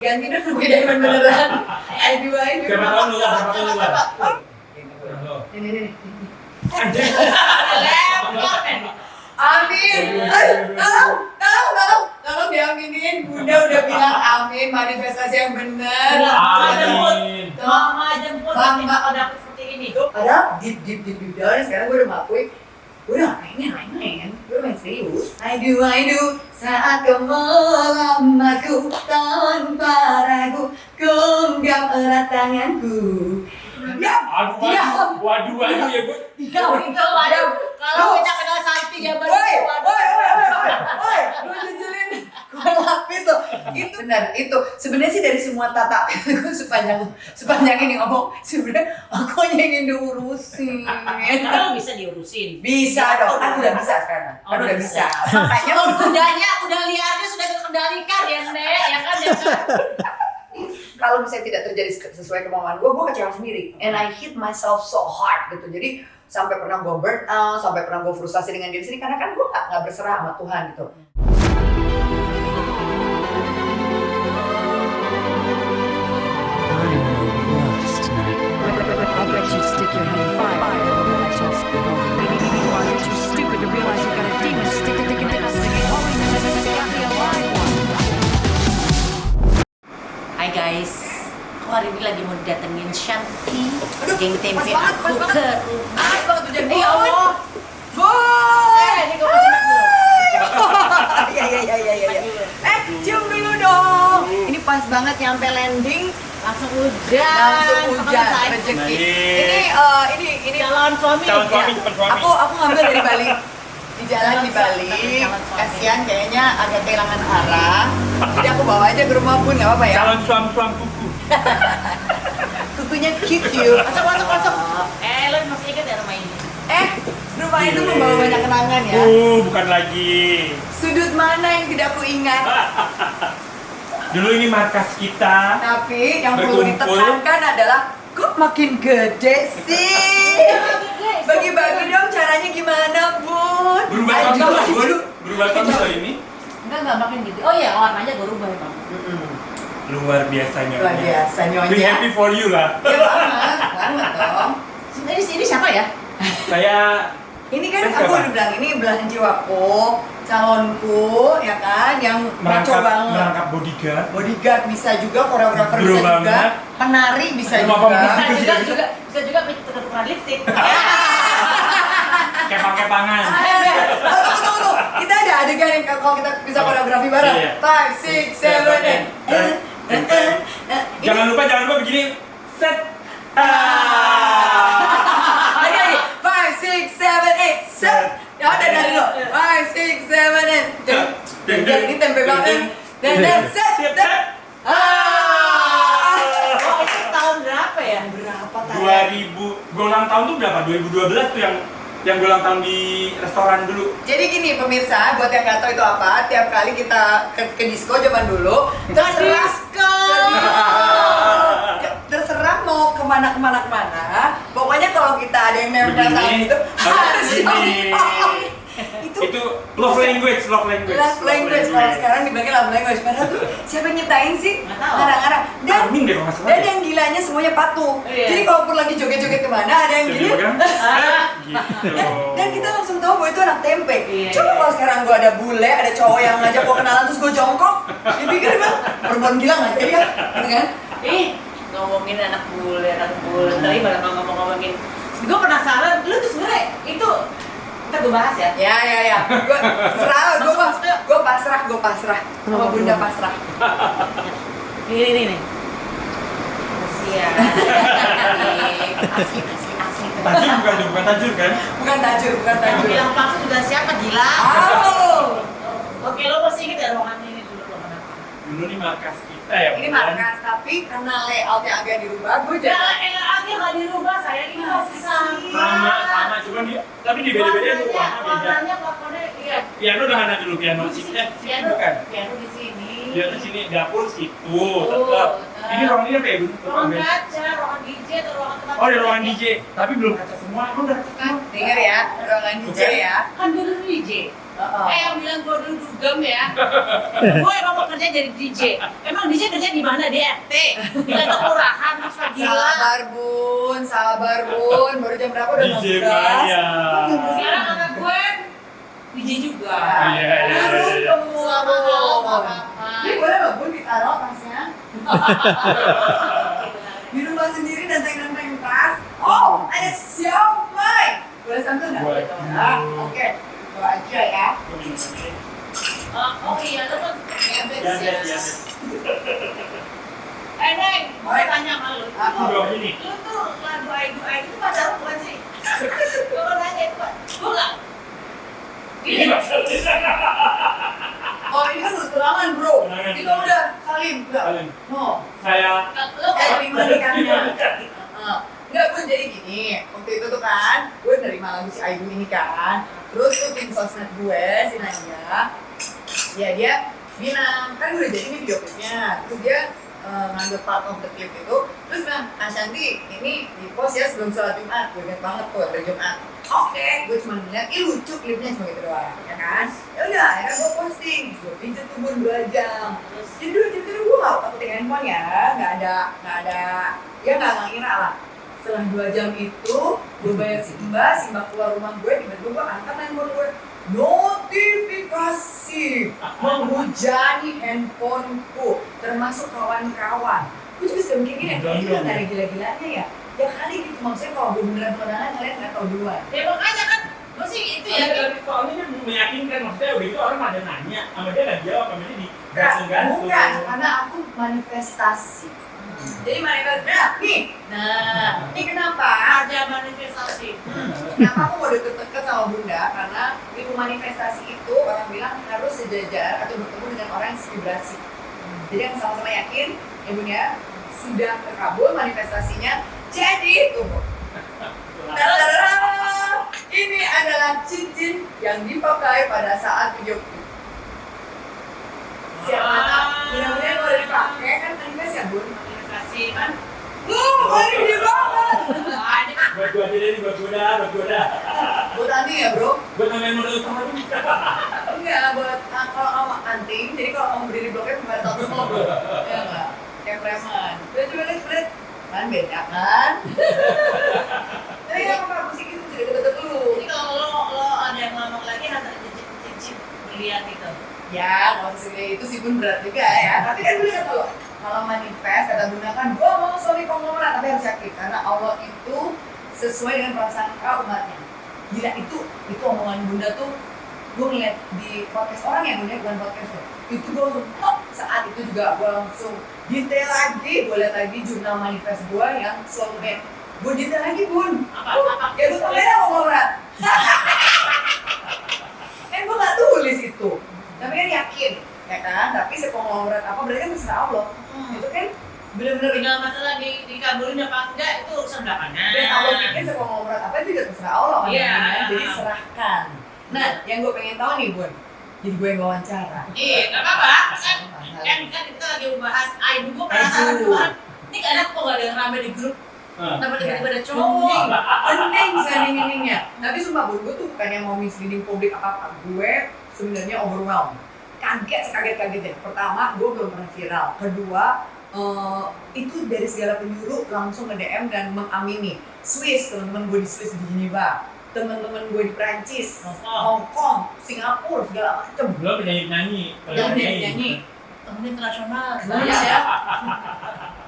Ganti dong gue diamond beneran. Aduh. Siapa tahu lu lah, siapa tahu lu lah. Ini. Anjir. Amin. Tolong diaminin. Bunda udah bilang amin, manifestasi yang benar. Amin. Mama jemput tapi Mama. bakal dapet seperti ini. Ada deep down. Sekarang gue udah ngakuin. Gue udah main. Gue main serius. Aduh. Saat kau melamarku tanpa ragu, genggam erat tanganku. Ya, Waduh ya gue. Waduh, kalau kita kenal Santi ya baru. Woi, lu jujulin gue lapis tuh. Itu benar, itu sebenarnya sih dari semua tata gue sepanjang ini ngomong sebenarnya aku hanya ingin diurusin. Kalau bisa diurusin. Bisa dong, aku udah bisa sekarang. Oh, udah bisa. Makanya Kalau kudanya, udah liarnya sudah terkendalikan ya, Nek, ya kan? kalau misalnya tidak terjadi sesuai kemauan gue kecewa sendiri. And I hit myself so hard gitu. Jadi sampai pernah gue burn out, sampai pernah gue frustasi dengan diri sendiri karena kan gue nggak berserah sama Tuhan gitu. I bet you'd stick your head in fire. But just maybe you are too stupid to realize you got a demon sticking holiness and got me a live one. Hai guys, aku hari ini lagi mau datengin Shanti geng tempe pas aku banget. ke rumah. Banget tuh jadi Ya Allah. Boy! Ini gue mau sunat dulu. Iya. Cium dulu dong. Ini pas banget nyampe landing. Langsung hujan. Rezeki. Ini Calon suami. Calon suami, ya. depan suami. Aku ngambil dari Bali. Di jalan di Bali. Calon suami. Kasihan kayaknya agak kehilangan arah. Jadi aku bawa aja ke rumah Bun, enggak apa-apa ya. Calon suam kuku. Kukunya cute you. Masuk. Lo masih ingat ya rumah ini? Rumah itu membawa banyak kenangan ya. Bukan lagi. Sudut mana yang tidak aku ingat. Dulu ini markas kita. Tapi yang perlu Berkumpul. ditekankan adalah kok makin gede sih? Bagi-bagi dong caranya gimana, Bun? Berubah Ayo, tahun loh, maju. Bun. Berubah tahun loh ini. Enggak makin gitu. Oh iya, warnanya gue rubah emang. Luar biasa Luar biasa Be nyonya. happy for you lah. Ya banget dong. Ini siapa ya? Saya Ini kan Terus aku siapa? udah bilang ini belahan jiwaku, calonku, ya kan, yang maco banget. merangkap bodyguard. Bodyguard bisa juga, koreografer Bro bisa juga, banget. penari bisa Rumah juga. pemusik. Bisa juga tukar-tukaran lipstick. Kepang-kepangan. Tunggu. Kita ada adegan yang kalau kita bisa koreografi bareng. Iya. 5, 6, 7, 8. Jangan lupa begini. Set. Lagi. 5, 6, 7, 8. Set. Ya udah dari lo. 5, 6, 7, 8. Ini tempe banget. Dan set. Oh, itu tahun berapa ya? Berapa tadi? 2000. Gue ulang tahun tuh berapa? 2012 tuh yang gue ulang tahun di restoran dulu. Jadi gini pemirsa, buat yang nggak tahu itu apa, tiap kali kita ke disco zaman dulu, terserah mau kemana, pokoknya kalau kita ada yang nempel Begini, tangan itu harus begini. Itu love language. love language. Kalau sekarang dibilangin love language, padahal tuh siapa yang nyiptain sih? Nggak tahu. Ngarang-ngarang. Armin deh kalau nggak salah. Dan yang gilanya semuanya patuh. Iya. Jadi kalau pun lagi joget-joget kemana, ada yang Jadi gini. kan? Gitu. Dan kita langsung tahu bahwa itu anak tempe. Iya, Coba iya. kalau sekarang gue ada bule, ada cowok yang ngajak gue kenalan terus gue jongkok, dipikir bang perempuan gila nggak jadi ya, gitu kan? Ngomongin anak bule, tadi bakal ngomongin. Gue penasaran, lu tuh sebenarnya itu kita gue bahas ya. Ya. Gue pasrah sama bunda pasrah. Ini. Usia. Asli. Tajur bukan tajur kan? Bukan tajur. Yang bilang palsu juga siapa gila? Oh, Oke, lo masih inget ya ruangannya ini dulu ruangan apa? Dulu nih markas kita ya. ini bukan? markas tapi karena layoutnya agak dirubah, gue Ya, jadi aja nggak dirubah, saya ini masih Sama, cuman tapi di beda-beda ruangannya beda. Warnanya, iya. Piano di mana dulu? Piano sini. Bukan. Piano di sini. Piano sini, dapur situ, Oh, tetap. tetap. Ini ruangan ini apa ya, Bun? Ruangan kaca, ruangan DJ atau ruangan tempat. Oh, ada ruangan DJ, tapi belum kaca semua. Emang udah kaca semua? denger ya, ruangan DJ ya. Kan dulu DJ. Yang bilang gue dulu dugem ya. Gue emang mau kerja jadi DJ. Emang DJ kerja di mana? Di RT, di kantor kelurahan, masa gila. Sabar bun, baru jam berapa udah DJ 15. Maya. Sekarang anak gue DJ juga. Iya. Selamat malam, Papa. Ini boleh nggak bun ditaruh tasnya? Di rumah sendiri nanteng tas. Oh, ada siomay. Boleh santun nggak? Boleh. Oke, itu aja ya. Oh iya, lu kan Ya. Neng, gue tanya sama lu. Udah ini. Lu tuh lagu Aidu itu pacar lu bukan sih? Gue nanya itu, Pak. Gue nggak. Ini masalahnya. Oh ini kan udah tunangan bro. Tunangan. Itu udah salim udah. Salim. No. Saya Lu Saya kalau terima nikahnya. Enggak gue jadi gini. Waktu itu tuh kan, gue nerima lagu si Aidu ini kan. Terus tuh tim sosmed gue si Naya. Ya dia bilang kan gue udah jadi nih video klipnya. Terus dia ngambil part of the clip itu. Terus bilang, Ashanti ini di post ya sebelum sholat Jumat. Gue inget banget tuh hari Jumat. Oke, gue cuma ngeliat, lucu klipnya cuma gitu doang, ya kan? Ya udah, akhirnya gue posting, gue pijet tuh bun 2 jam. Jadi 2 jam itu gue gak kepenting handphone ya, nggak ada, ya nggak ngira lah. Setelah 2 jam itu, gue bayar si Mbak keluar rumah gue, tiba-tiba gue angkat handphone gue, notifikasi menghujani handphoneku, termasuk kawan-kawan. Gue juga sudah mikir gini, ini kan gak ada gila-gilanya ya. Ya kali gitu, maksudnya kalau gue beneran tunangan kalian nggak tahu duluan. Ya makanya kan, gue sih itu ya. soalnya kan meyakinkan, maksudnya udah itu orang pada nanya sama dia nggak jawab, sama dia di Bukan, karena aku manifestasi. Jadi manifestasi, ini kenapa? Ada manifestasi. Kenapa aku mau deket-deket sama bunda? Karena ilmu manifestasi itu orang bilang harus sejajar atau bertemu dengan orang yang sevibrasi. Jadi yang sama-sama yakin, ya bunda, sudah terkabul manifestasinya. Jadi tunggu. Tadadadada! Ini adalah cincin yang dipakai pada saat video klip. Siapa tahu? Mudah-mudahan kalau dipakai kan manifest ya bun. Manifestasi kan. Ini gede banget. Ini kan. buat gua aja deh, buat gua dah. Buat anting ya bro? Buat namanya modal sama lu. Enggak, buat kalau kamu anting. Jadi kalau kamu berdiri bloknya bukan satu semua bro. Ya enggak? Kayak preman. Lihat. Kan beda kan? Tapi yang apa musik itu sudah deket-deket dulu. Jadi kalau lo ada yang ngomong lagi harus ada cincin berlian gitu. Ya, nggak usah segede itu sih pun berat juga ya. Tapi kan gue lihat tuh, kalau manifest kata Bunda kan, gue mau suami konglomerat, tapi harus yakin karena Allah itu sesuai dengan prasangka umatnya. Gila itu omongan Bunda tuh, gue ngeliat di podcast orang yang Bunda bukan podcast tuh. Itu gue langsung, saat itu juga gue langsung detail lagi, gue lihat lagi jurnal manifest gue yang soulmate. Gue detail lagi bun. Apa? Ya gue tambahin konglomerat. Gue nggak tulis itu. Tapi kan yakin, ya kan? Tapi sekonglomerat apa berarti kan terserah Allah. Itu kan benar-benar Tinggal masalah dikabulin apa enggak itu urusan belakangan. dan Allah pikir sekonglomerat apa juga terserah Allah kan? Iya. Jadi serahkan. Nah, yang gue pengen tahu nih Bun, jadi gue yang wawancara. Iya, nggak apa-apa. Kan kita lagi membahas Aidu. Gue penasaran kemarin. Ini kadang kok nggak ada yang rame di grup. Kenapa tiba-tiba ada cowok? Penting sending-sendingnya. Tapi sumpah Bun, gue tuh bukannya mau misleading publik apa-apa. Gue sebenarnya overwhelmed. Kaget-kagetnya. Pertama, gue belum pernah viral. Kedua, itu dari segala penjuru langsung nge-DM dan mengamini. Swiss, teman-teman gue di Swiss di Geneva, teman-teman gue di Prancis, Hong Kong, Singapura, segala macem. Belum nyanyi. Belum nyanyi. Temen internasional. Banyak ya.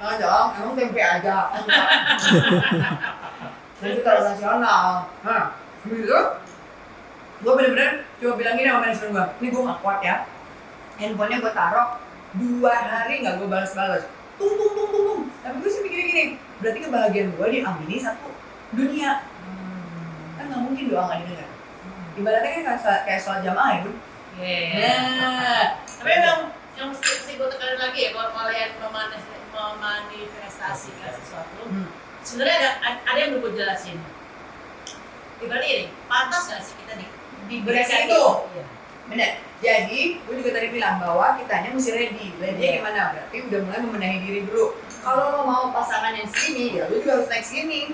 Nah dong, emang tempe aja. Nanti kalau nasional. Nah, gitu. Gue bener-bener coba bilang gini sama manajemen gue, ini gue gak kuat ya. Handphonenya gue taruh 2 hari gak gue balas-balas. Tung. Tapi gue sih mikirnya gini, berarti kebahagiaan gue diamini satu dunia. Kan gak mungkin doang gak didengar. Ibaratnya kan kayak sholat jamaah ya Bun. Nah, Tapi yang mesti gue tekanin lagi ya, kalau kalian memanifestasikan sesuatu, sebenarnya ada yang gue jelasin. Ibaratnya ini, pantas nggak sih kita diberikan itu? Iya. Bener. Jadi, gue juga tadi bilang bahwa kitanya mesti ready. Ready gimana? Berarti udah mulai membenahi diri dulu. Kalau lo mau pasangan yang segini, ya lo juga harus naik segini.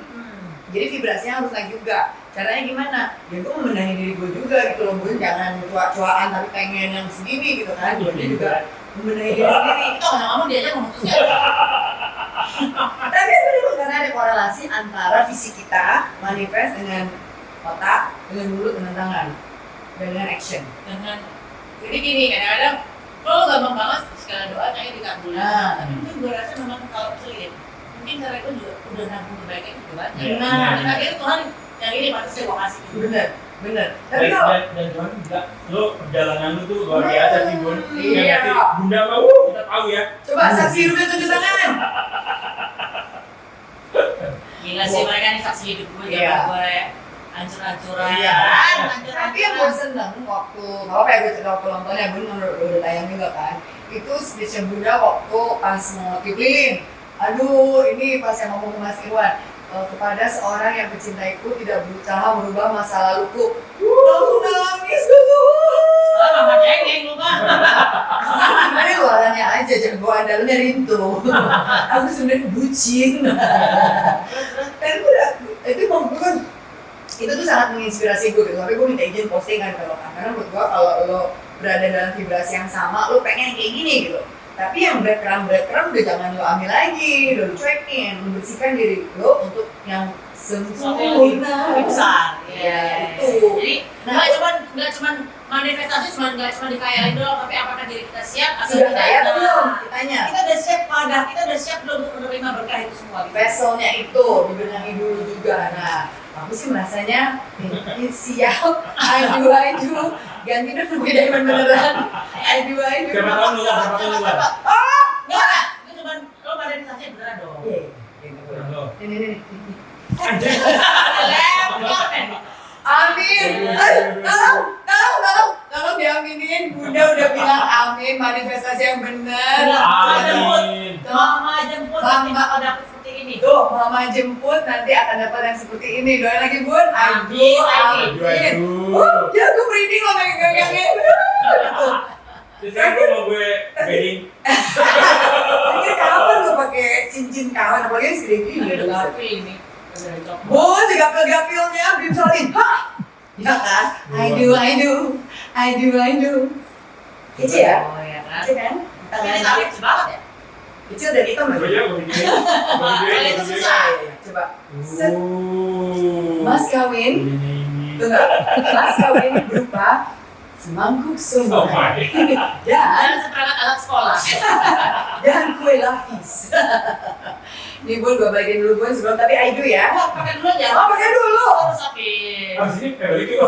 Jadi vibrasinya harus naik juga. caranya gimana? Ya gue membenahi diri gue juga gitu loh Bun, jangan cuak-cuakan tapi pengen yang segini gitu kan. Gue juga membenahi diri sendiri. Itu ngomong-ngomong dia aja memutuskan. Tapi memang karena ada korelasi antara visi kita manifest dengan otak, dengan mulut, dengan tangan, dan dengan action. Jadi gini, kadang-kadang kalau gampang banget segala doa kayaknya dikabulin. Nah. Tapi mungkin gue rasa memang kalau sulit, mungkin karena itu juga udah nabung kebaikan juga banyak. Nah. Dan akhirnya Tuhan yang ini pasti saya mau kasih. Bener. Tapi kalau dan Tuhan juga lo perjalanan lu tuh luar biasa sih Bun. Iya. Yang ngasih Bunda mau kita tahu ya. coba saksi hidupnya tunjuk tangan. Gila sih mereka nih saksi hidup gue, Iya. jangan gue hancur-hancuran. Iya. Hancur-hancuran. Tapi yang gue seneng waktu, apa kayak gue cerita waktu ulang tahun ya Bun, udah tayang juga kan. Itu speech-nya Bunda waktu pas mau kibling. Aduh, ini pas yang ngomong ke Mas Irwan. Kepada seorang yang mencintaiku tidak berusaha merubah masa laluku. Langsung nangis gue tuh. Oh, mama cengeng lu mah. Sebenarnya luarannya aja, jagoan dalamnya rintu. Aku sebenarnya bucin. Kan gue udah, itu memang itu tuh sangat menginspirasi gue gitu. Tapi gue minta izin postingan kalau karena menurut gue kalau lo berada dalam vibrasi yang sama, lo pengen kayak gini gitu. Tapi yang breadcrumb udah jangan lo ambil lagi, udah lo cuekin, membersihkan diri lo untuk yang Sesuatu yang lebih sempurna. besar. Ya, itu. Jadi nggak cuman manifestasi, nggak cuma dikayalin doang, tapi apakah diri kita siap? Atau Sudah kita kaya atau belum? Kitanya. Kita udah siap wadah, kita udah siap belum untuk menerima berkah itu semua. Vesselnya itu dibenahi dulu juga. Nah, aku sih merasanya siap. I do. Ganti dong pakai diamond beneran. I do. Siapa tahu lu lah, siapa tahu lu lah. Enggak, itu cuma lo manifestasi beneran dong. Iya. Lo. Ini. Anjir. Lempar, men. Amin. Tolong diaminin. Bunda udah bilang amin. Manifestasi yang benar. Amin. Mama jemput Mama. nanti bakal dapet seperti ini. Tuh, mama jemput nanti akan dapat yang seperti ini. Doain lagi Bun. Amin. Amin. Ya aku merinding loh megangin. Terus sekarang mau gue wedding. Ini kapan lo pakai cincin kawan? Apalagi yang segede gini. Tapi ini udah cocok. Bu, si gapil-gapilnya belum solin. Hah? Ya kan? I do. Kecil ya? Oh ya kan. Kecil kan? Tapi ini tarik kecil banget ya. Kecil dan hitam Gue lagi. ya, gue gini. Kalau itu susah. Coba. Set. Oh. Mas kawin. Ini. Tuh enggak? Mas kawin berupa semangkuk Oh sumber my. dan Dan seperangkat alat sekolah. kue lapis. Nih Bun, gue bagiin dulu Bun sebelum tapi I do ya. Oh, pakai dulu aja. Oh, pakai dulu. Terus api. Abis ini balik yuk.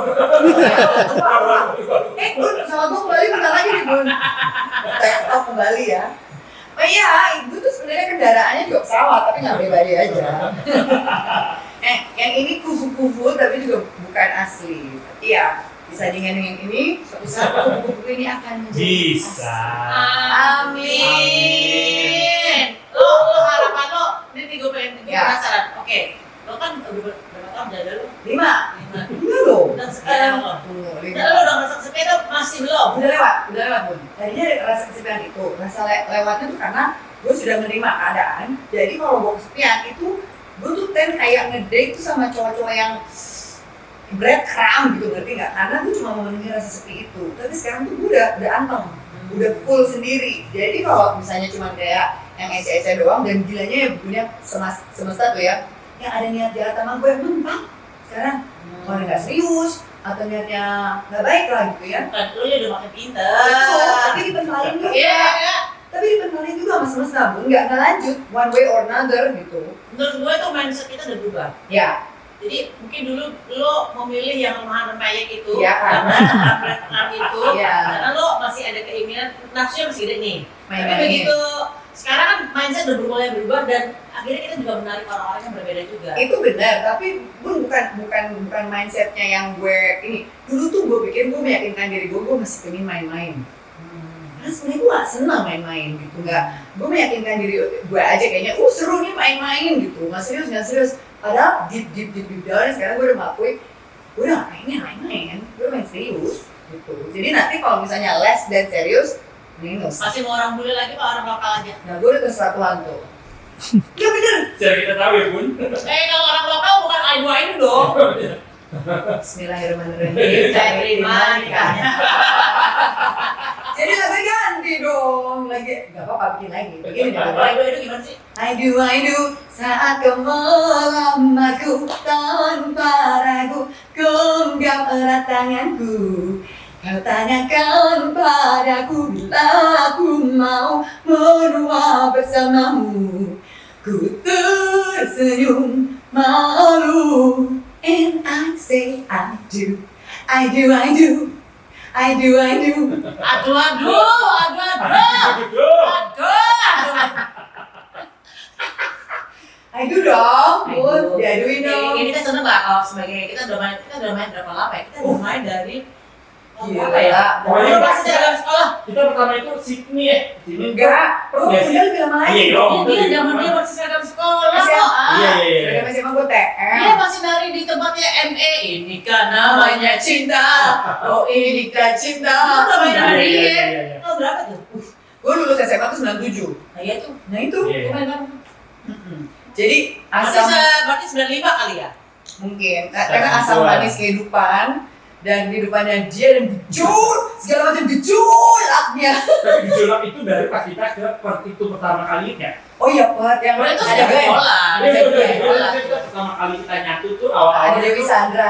Bun, sama gue kembali bentar lagi nih Bun. Oh kembali ya. Oh iya, ibu tuh sebenarnya kendaraannya juga pesawat, tapi nggak pribadi aja. Yang ini kufu-kufu tapi juga bukan asli. Tapi ya bisa dengan ini, suatu saat kufu-kufu ini akan menjadi Bisa. Amin. Lo harapan lo, ini gue pengen Ya. penasaran. Oke, lo kan udah berapa tahun jalan lo? 5. 5. Iya loh. Dan sekarang lo? Tuh, Dan 5. lo udah ngerasa kesepian tuh masih belum? Udah lewat Bun. Tadinya rasa kesepian itu, rasa lewatnya tuh karena gue sudah menerima keadaan. Jadi kalau gue kesepian itu, gue tuh kayak ngedate tuh sama cowok-cowok yang breadcrumb gitu, ngerti nggak? Karena gue cuma memenuhi rasa sepi itu. Tapi sekarang tuh gue udah anteng, udah full sendiri. Jadi kalau misalnya cuma kayak yang ece-ece doang dan gilanya ya punya semesta tuh ya, yang ada niat jahat sama gue mentah. Sekarang kalau nggak serius atau niatnya nggak baik lah gitu ya. Kan lo ya udah makin pinter. Betul, tapi dipentalin juga. Iya. Tapi dipentalin juga sama semesta, Bun. Nggak lanjut one way or another gitu. Menurut gue tuh mindset kita udah berubah. Ya, Jadi mungkin dulu lo memilih yang remahan rempeyek itu, Iya, karena- berat itu, Iya. karena lo masih ada keinginan nafsunya masih ada nih. Tapi main-main. begitu sekarang kan mindset udah mulai berubah dan akhirnya kita juga menarik orang-orang yang berbeda juga. Itu benar, tapi Bun bukan mindsetnya yang gue ini. Dulu tuh gue pikir gue meyakinkan diri gue masih pengen main-main. Karena sebenarnya gue gak senang main-main gitu, gue meyakinkan diri gue aja kayaknya, seru nih main-main gitu, nggak serius. Padahal deep down sekarang gue udah mengakui, gue udah gak pengen main-main, gue main serius gitu. Jadi nanti kalau misalnya less dan serius, minus. Masih mau orang bule lagi, Pak, orang lokal aja. Nah gue udah terserah Tuhan tuh. Ya bener. Biar kita tahu ya Bun. Kalau orang lokal bukan I2 ini dong. Bismillahirrahmanirrahim. Terima nikahnya. Jadi lagu ganti dong. Lagi nggak apa-apa bikin lagi. Begini deh. Itu gimana sih? I do saat kau melamarku tanpa ragu, genggam erat tanganku. Kau tanyakan padaku bila aku mau menua bersamamu. Ku tersenyum malu, and I say I do. Aduh. I do dong, Bun. Aduh. Diaduin dong. Ini kita seneng nggak kalau sebagai kita udah main berapa lama ya? Kita udah main dari Gila. apa ya? Pokoknya Dari pas dalam sekolah. Kita pertama itu Sydney ya. Enggak. Oh, Iya sih. udah lebih lama lagi. Iya dong. Ini zaman dia masih seragam sekolah. Masih kok. Iya. Seragam SMA gue TM. Dia masih nari di tempatnya ME. Ini kan namanya cinta. Oh ini kan cinta. Lu udah main dari Iya, dia. iya, iya. Lo berapa tuh? Gue lulus SMA tuh 97. Nah iya tuh. Nah itu. Iya. Gue main berapa? Jadi asam Berarti 95 kali ya? mungkin karena asam manis kehidupan dan kehidupannya dia dan gejol segala macam gejolaknya. Tapi gejolak itu dari pas kita ke part itu pertama kalinya. Oh iya Pak, yang Itu ada sudah Glenn. bola. Iya, kita pertama kali kita nyatu tuh awal-awal. Ada Dewi Sandra.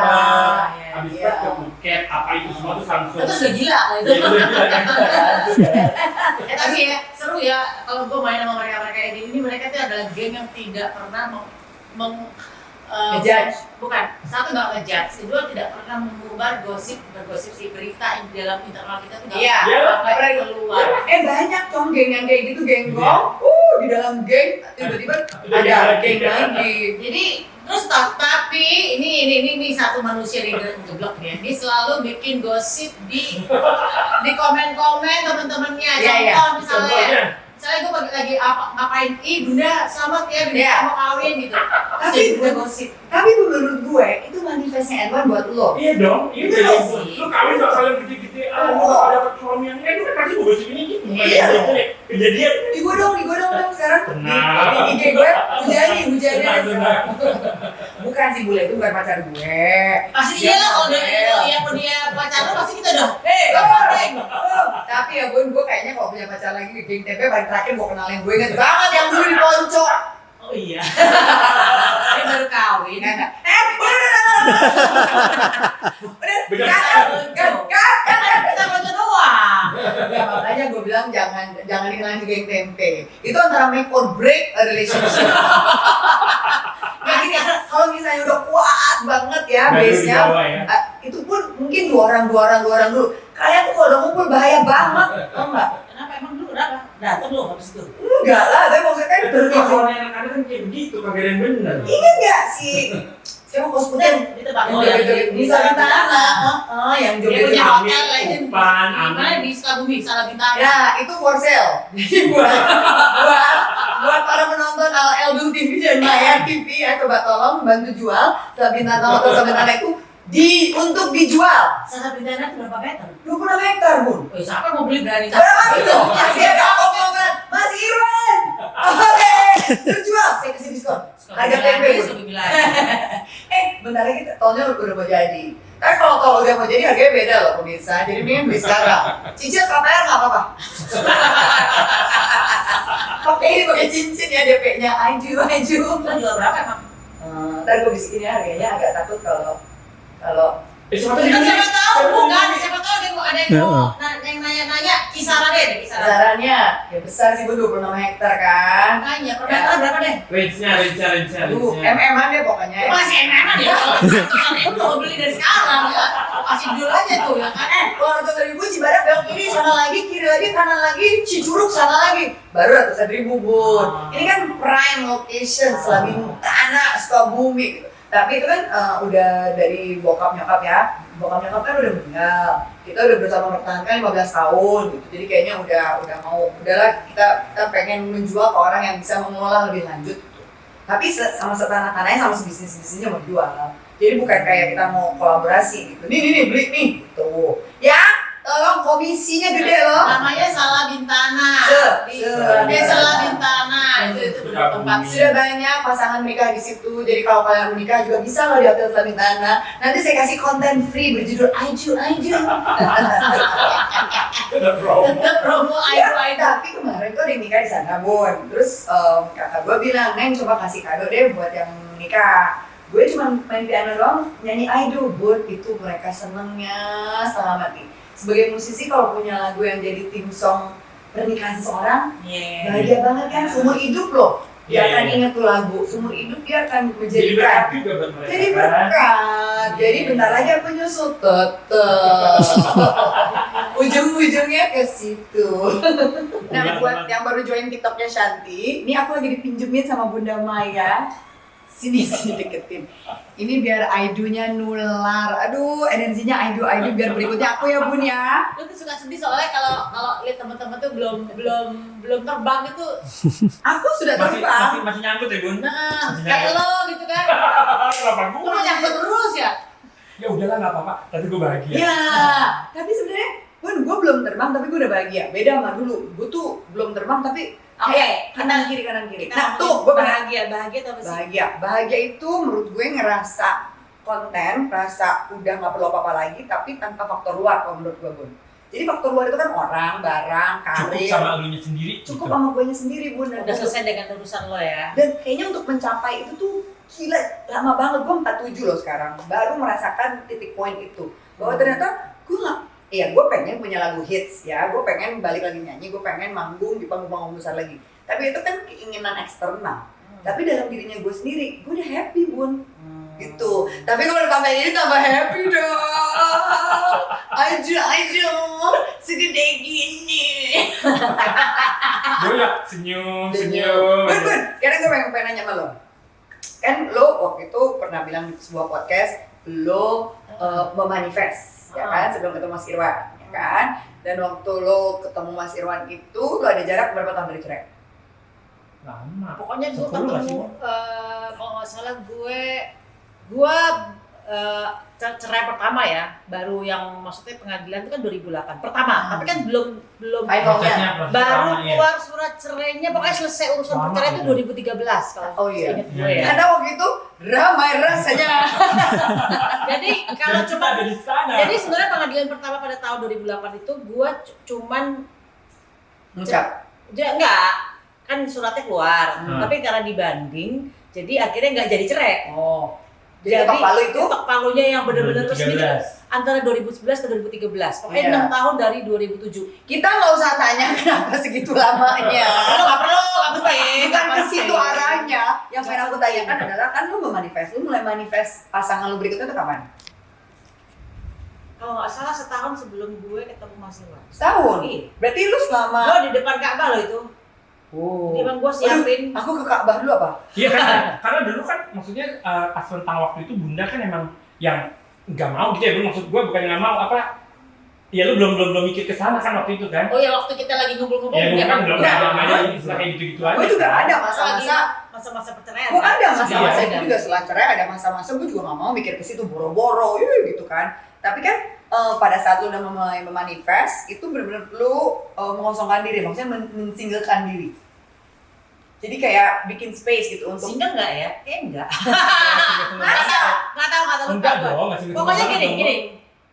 Habis itu Iya. ke Phuket, apa itu semua tuh Samsung. Itu sudah gila kalau itu. Iya, udah gila kan? Tapi ya seru ya kalau gue main sama mereka kayak gini. Mereka tuh adalah geng yang tidak pernah Ngejudge. bukan, satu nggak ngejudge, kedua tidak pernah mengumbar bergosip si berita di dalam internal kita tuh nggak Iya. pernah Apalagi keluar. banyak dong geng yang kayak gitu, geng gong. Di dalam geng tiba-tiba ada geng lagi. Jadi terus tapi ini satu manusia di geblok ya. Dia selalu bikin gosip di komen-komen teman-temannya. Iya, iya. Contoh misalnya Contohnya. gue lagi ngapain, Bunda selamat ya, Bunda Iya. mau kawin gitu. Tapi Tapi udah gosip. Tapi menurut gue itu manifestnya Edwan buat lo. Iya dong, iya Bener dong. sih. Lu kawin gak kalian gede-gede, Oh. ada suami yang itu kan pasti gue gosip ini gitu. Iya. Kejadian. Digodong dong sekarang. Tenang. Di IG gue hujani Tenang. Bukan sih Bule, itu bukan pacar gue. Pasti Dia iya lah kalau model. dia pacar lo pasti kita udah Tapi ya gue kayaknya kalau punya pacar lagi di geng TP paling terakhir gue kenalin, gue inget banget yang dulu di Ponco. Oh iya. Dia baru kawin. Udah, Bener. kan. Kita foto doang. Ya makanya gue bilang jangan dikenalin di geng tempe. Itu antara make or break a relationship. Kayak gini, kalau misalnya udah kuat banget ya Baru base-nya, dibawa ya. itu pun mungkin dua orang dulu. Kalian tuh kalau udah ngumpul bahaya banget, tau nggak? Kenapa emang dulu berapa? Datang lo habis itu. Enggak lah, tapi maksudnya kan Terus kalau anak-anak kan kayak begitu, kagak ada yang bener. ingat nggak sih? Siapa kos putih? Di tempat Yang lo yang joget-joget di di Salabintana. Yang Dia punya joget-joget. hotel legend. Umpan, Mana amin. di Sukabumi, Salabintana. Ya, itu for sale. Jadi buat para penonton LL TV dan Maya TV ya, coba tolong bantu jual Salabintana Hotel Salabintana itu untuk dijual. Salabintana itu berapa meter? 20 hektar, Bun. Siapa mau beli berani? Berapa itu? Masih ada omongan, Mas Irwan. Oke, terjual. Saya kasih diskon. Harga tempe, Bun. Bentar lagi tolnya udah mau jadi. Tapi kalau tol udah mau jadi harganya beda loh pemirsa. Jadi mending beli sekarang. Cicil KPR nggak apa-apa. Pakai cincin ya DP-nya. Aju. Lo jual berapa emang? Ntar gue bisikin ya harganya, agak takut kalau Siapa Siapa tahu bukan, siapa tahu ada yang mau nanya kisarannya deh, kisaran. besarannya ya besar sih, Bu, 26 hektar kan. Makanya per meter berapa deh? Range-nya. Aduh, MM-an deh pokoknya. Masih enak ya kalau itu mau beli dari sekarang ya. Kasih dulu aja tuh ya kan. Kalau ratusan ribu Cibadak belok kiri sana lagi, kiri lagi, kanan lagi, Cicurug sana lagi, baru ratusan ribu, Bun. Ini kan prime location Salabintana, Sukabumi gitu. Tapi itu kan udah dari bokap nyokap ya. Bokap nyokap kan udah meninggal. Kita udah bersama mempertahankan 15 tahun gitu. Jadi kayaknya udahlah kita pengen menjual ke orang yang bisa mengelola lebih lanjut gitu. Tapi sama setanah-tanahnya sama sebisnis-bisnisnya mau jual. Jadi bukan kayak kita mau kolaborasi gitu. Nih beli nih gitu. Ya, tolong komisinya gede loh. Namanya Salabintana. Salabintana. Salabintana. Itu itu benar tempat. Sudah banyak pasangan menikah di situ. Jadi kalau kalian menikah juga bisa loh di Hotel Savitana. Nanti saya kasih konten free berjudul Aiju. Ada promo. Promo Ya, Aidu. tapi kemarin tuh ada yang nikah di sana, Bun. Terus kakak gue bilang, Neng coba kasih kado deh buat yang nikah. Gue cuma main piano doang, nyanyi Aiju, Bun. Itu mereka senengnya setengah mati. Sebagai musisi kalau punya lagu yang jadi tim song pernikahan seseorang, bahagia banget kan, seumur hidup loh. Dia akan ingat tuh lagu, seumur hidup dia akan Jadi berkat menjadikan. juga buat mereka. Jadi kan? berkat. Jadi bentar lagi aku nyusul ujung-ujungnya ke situ. Nah, buat yang baru join TikToknya Shanti, ini aku lagi dipinjemin sama Bunda Maya. Sini deketin. Ini biar Aidunya nular. Aduh, energinya Aidu biar berikutnya aku ya Bun ya. Lu tuh suka sedih soalnya kalau lihat teman-teman tuh belum terbang itu. Aku sudah Masih terbang. masih nyangkut ya, Bun? Nah, Masih kayak nyangkut. lo gitu kan. Kenapa Lu gua? mau nyangkut terus ya? Ya udahlah enggak apa-apa, tapi gua bahagia. Ya, tapi sebenarnya Bun, gue belum terbang tapi gue udah bahagia. Beda sama dulu. Gue tuh belum terbang tapi kanan kiri. Nah, tuh gue bahagia. bahagia atau apa sih? Bahagia itu menurut gue ngerasa konten, rasa udah nggak perlu apa-apa lagi, tapi tanpa faktor luar kalau menurut gue Bun. Jadi faktor luar itu kan orang, barang, Cukup karir. sama elunya sendiri. Cukup gitu. sama gue sendiri Bun. Dan Udah selesai dengan urusan lo ya. Dan kayaknya untuk mencapai itu tuh gila, lama banget. Gue 47 loh sekarang, baru merasakan titik poin itu. Bahwa ternyata gue nggak, iya gue pengen punya lagu hits ya, gue pengen balik lagi nyanyi, gue pengen manggung di panggung-panggung besar lagi. Tapi itu kan keinginan eksternal. Tapi dalam dirinya gue sendiri, gue udah happy Bun. Gitu. Tapi kalau tambah ini tambah happy dong. Aja, segede gini. Gue ya senyum. Bun, sekarang gue pengen nanya sama lo. Kan lo waktu itu pernah bilang di sebuah podcast, lo memanifest, ya kan, sebelum ketemu Mas Irwan, ya kan? Dan waktu lo ketemu Mas Irwan itu, lo ada jarak berapa tahun dari cerai? Lama. Pokoknya gue 10 nggak sih, ketemu Bun? kalau nggak salah gue cerai pertama ya, baru yang maksudnya pengadilan itu kan 2008 pertama, tapi kan belum Finalnya. Proses baru pertama, ya. keluar surat cerainya, pokoknya selesai urusan Lama, perceraian itu ya. 2013 kalau Oh iya. seingat gue ya. Karena waktu itu ramai rasanya. Jadi kalau Dan kita cuma ada di sana. jadi sebenarnya pengadilan pertama pada tahun 2008 itu gue cuman Ngucap. enggak kan suratnya keluar, Hmm. tapi karena dibanding jadi akhirnya nggak jadi cerai. Oh. Jadi ketok palu itu ketok palunya yang benar-benar resmi 2013. antara 2011 dan 2013. Pokoknya Iya. 6 tahun dari 2007. kita nggak usah tanya kenapa segitu lamanya. Nggak perlu, nggak penting. Bukan ke situ arahnya. Yang pengen aku tanyakan adalah kan lu memanifest, lu mulai manifest pasangan lu berikutnya itu kapan? Kalau nggak salah setahun sebelum gue ketemu Mas Iwan. Setahun. Iya. Berarti lu selama Gue di depan Ka'bah loh itu. Oh. Jadi emang gue siapin. Aku ke Ka'bah dulu apa? Iya kan, karena dulu kan maksudnya pas rentang waktu itu Bunda kan emang yang nggak mau gitu ya, Bun. Maksud gue bukan nggak mau apa? Ya lu belum mikir ke sana kan waktu itu kan? Oh ya waktu kita lagi ngumpul-ngumpul. Ya gue kan belum Nah, ada istilah kayak gitu-gitu aja. Gue juga kan? ada masa-masa. Masa-masa perceraian. Gue ada masa-masa Iya. itu juga setelah cerai ada masa-masa gue juga nggak mau mikir ke situ boro-boro, gitu kan. Tapi kan pada saat lu udah mulai memanifest itu benar-benar lu mengosongkan diri, maksudnya mensinglekan diri. Jadi kayak bikin space gitu untuk Single nggak ya? Kayaknya enggak. masa Nggak tahu lupa Enggak gue. dong, masih Pokoknya gini.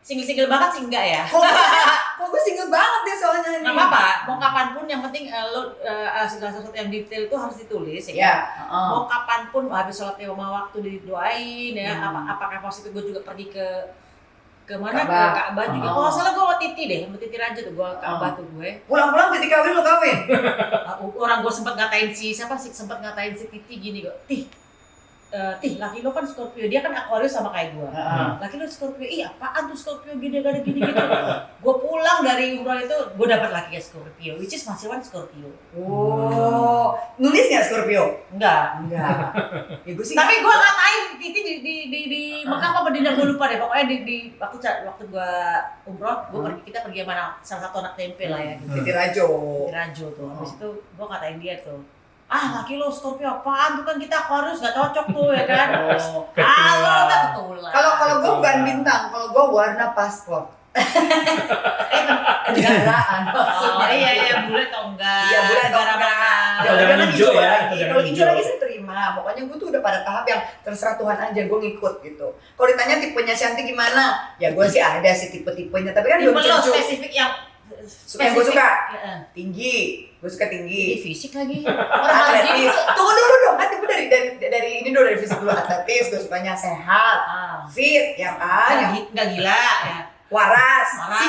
Single banget sih enggak ya. kok gue single banget deh soalnya nih. Nggak apa-apa, mau kapanpun yang penting lo segala sesuatu yang detail itu harus ditulis ya. Ya, Mau kapanpun habis sholat lima waktu didoain ya. Hmm. Apakah positif gue juga pergi ke mana Ka'bah. ke Ka'bah juga. Oh. Kalau nggak salah gue sama Titi deh, sama Titi Raja tuh gue Ka'bah tuh gue. pulang-pulang ketika kawin lu kawin. Orang gue sempat ngatain si Titi gini kok. Tih, laki lo kan Scorpio, dia kan Aquarius sama kayak gue. Laki lo Scorpio, ih apaan tuh Scorpio gini gitu. Gue pulang dari umroh itu, gue dapat laki ya Scorpio, which is Mas Iwan Scorpio. Oh, nulis nggak Scorpio? Enggak. Enggak. Ya gue sih. Tapi gue ngatain Titi di Mekah apa Medina gue lupa deh. Pokoknya di waktu gue umroh, kita pergi sama salah satu anak tempe lah ya. Gitu. Titi Rajo. Di Rajo tuh. Habis itu gue ngatain dia tuh. Laki lo Scorpio apaan tuh kan kita Aquarius gak cocok tuh ya kan. Lo gak ketulan. Kalau gue bukan bintang, kalau gue warna paspor. Kendaraan Oh maksudnya. iya bule atau enggak? Iya, bule atau Negara enggak. mana? Jangan Jangan hijau ya, lagi. jangan Kalau hijau hijau. lagi saya terima. Pokoknya gue tuh udah pada tahap yang terserah Tuhan aja, gue ngikut gitu. Kalau ditanya tipenya Shanti gimana? Ya gue sih ada sih tipe-tipenya, tapi kan Tipe belum lo tentu. spesifik yang Yang gue suka Heeh. tinggi, gue suka Ini tinggi. fisik lagi. Orang Atletis. lagi. Tunggu dulu dong, kan tipe dari ini dulu, dari fisik dulu. Atletis, gue sukanya sehat, fit, yang yang Nggak gila ya. waras, Waras.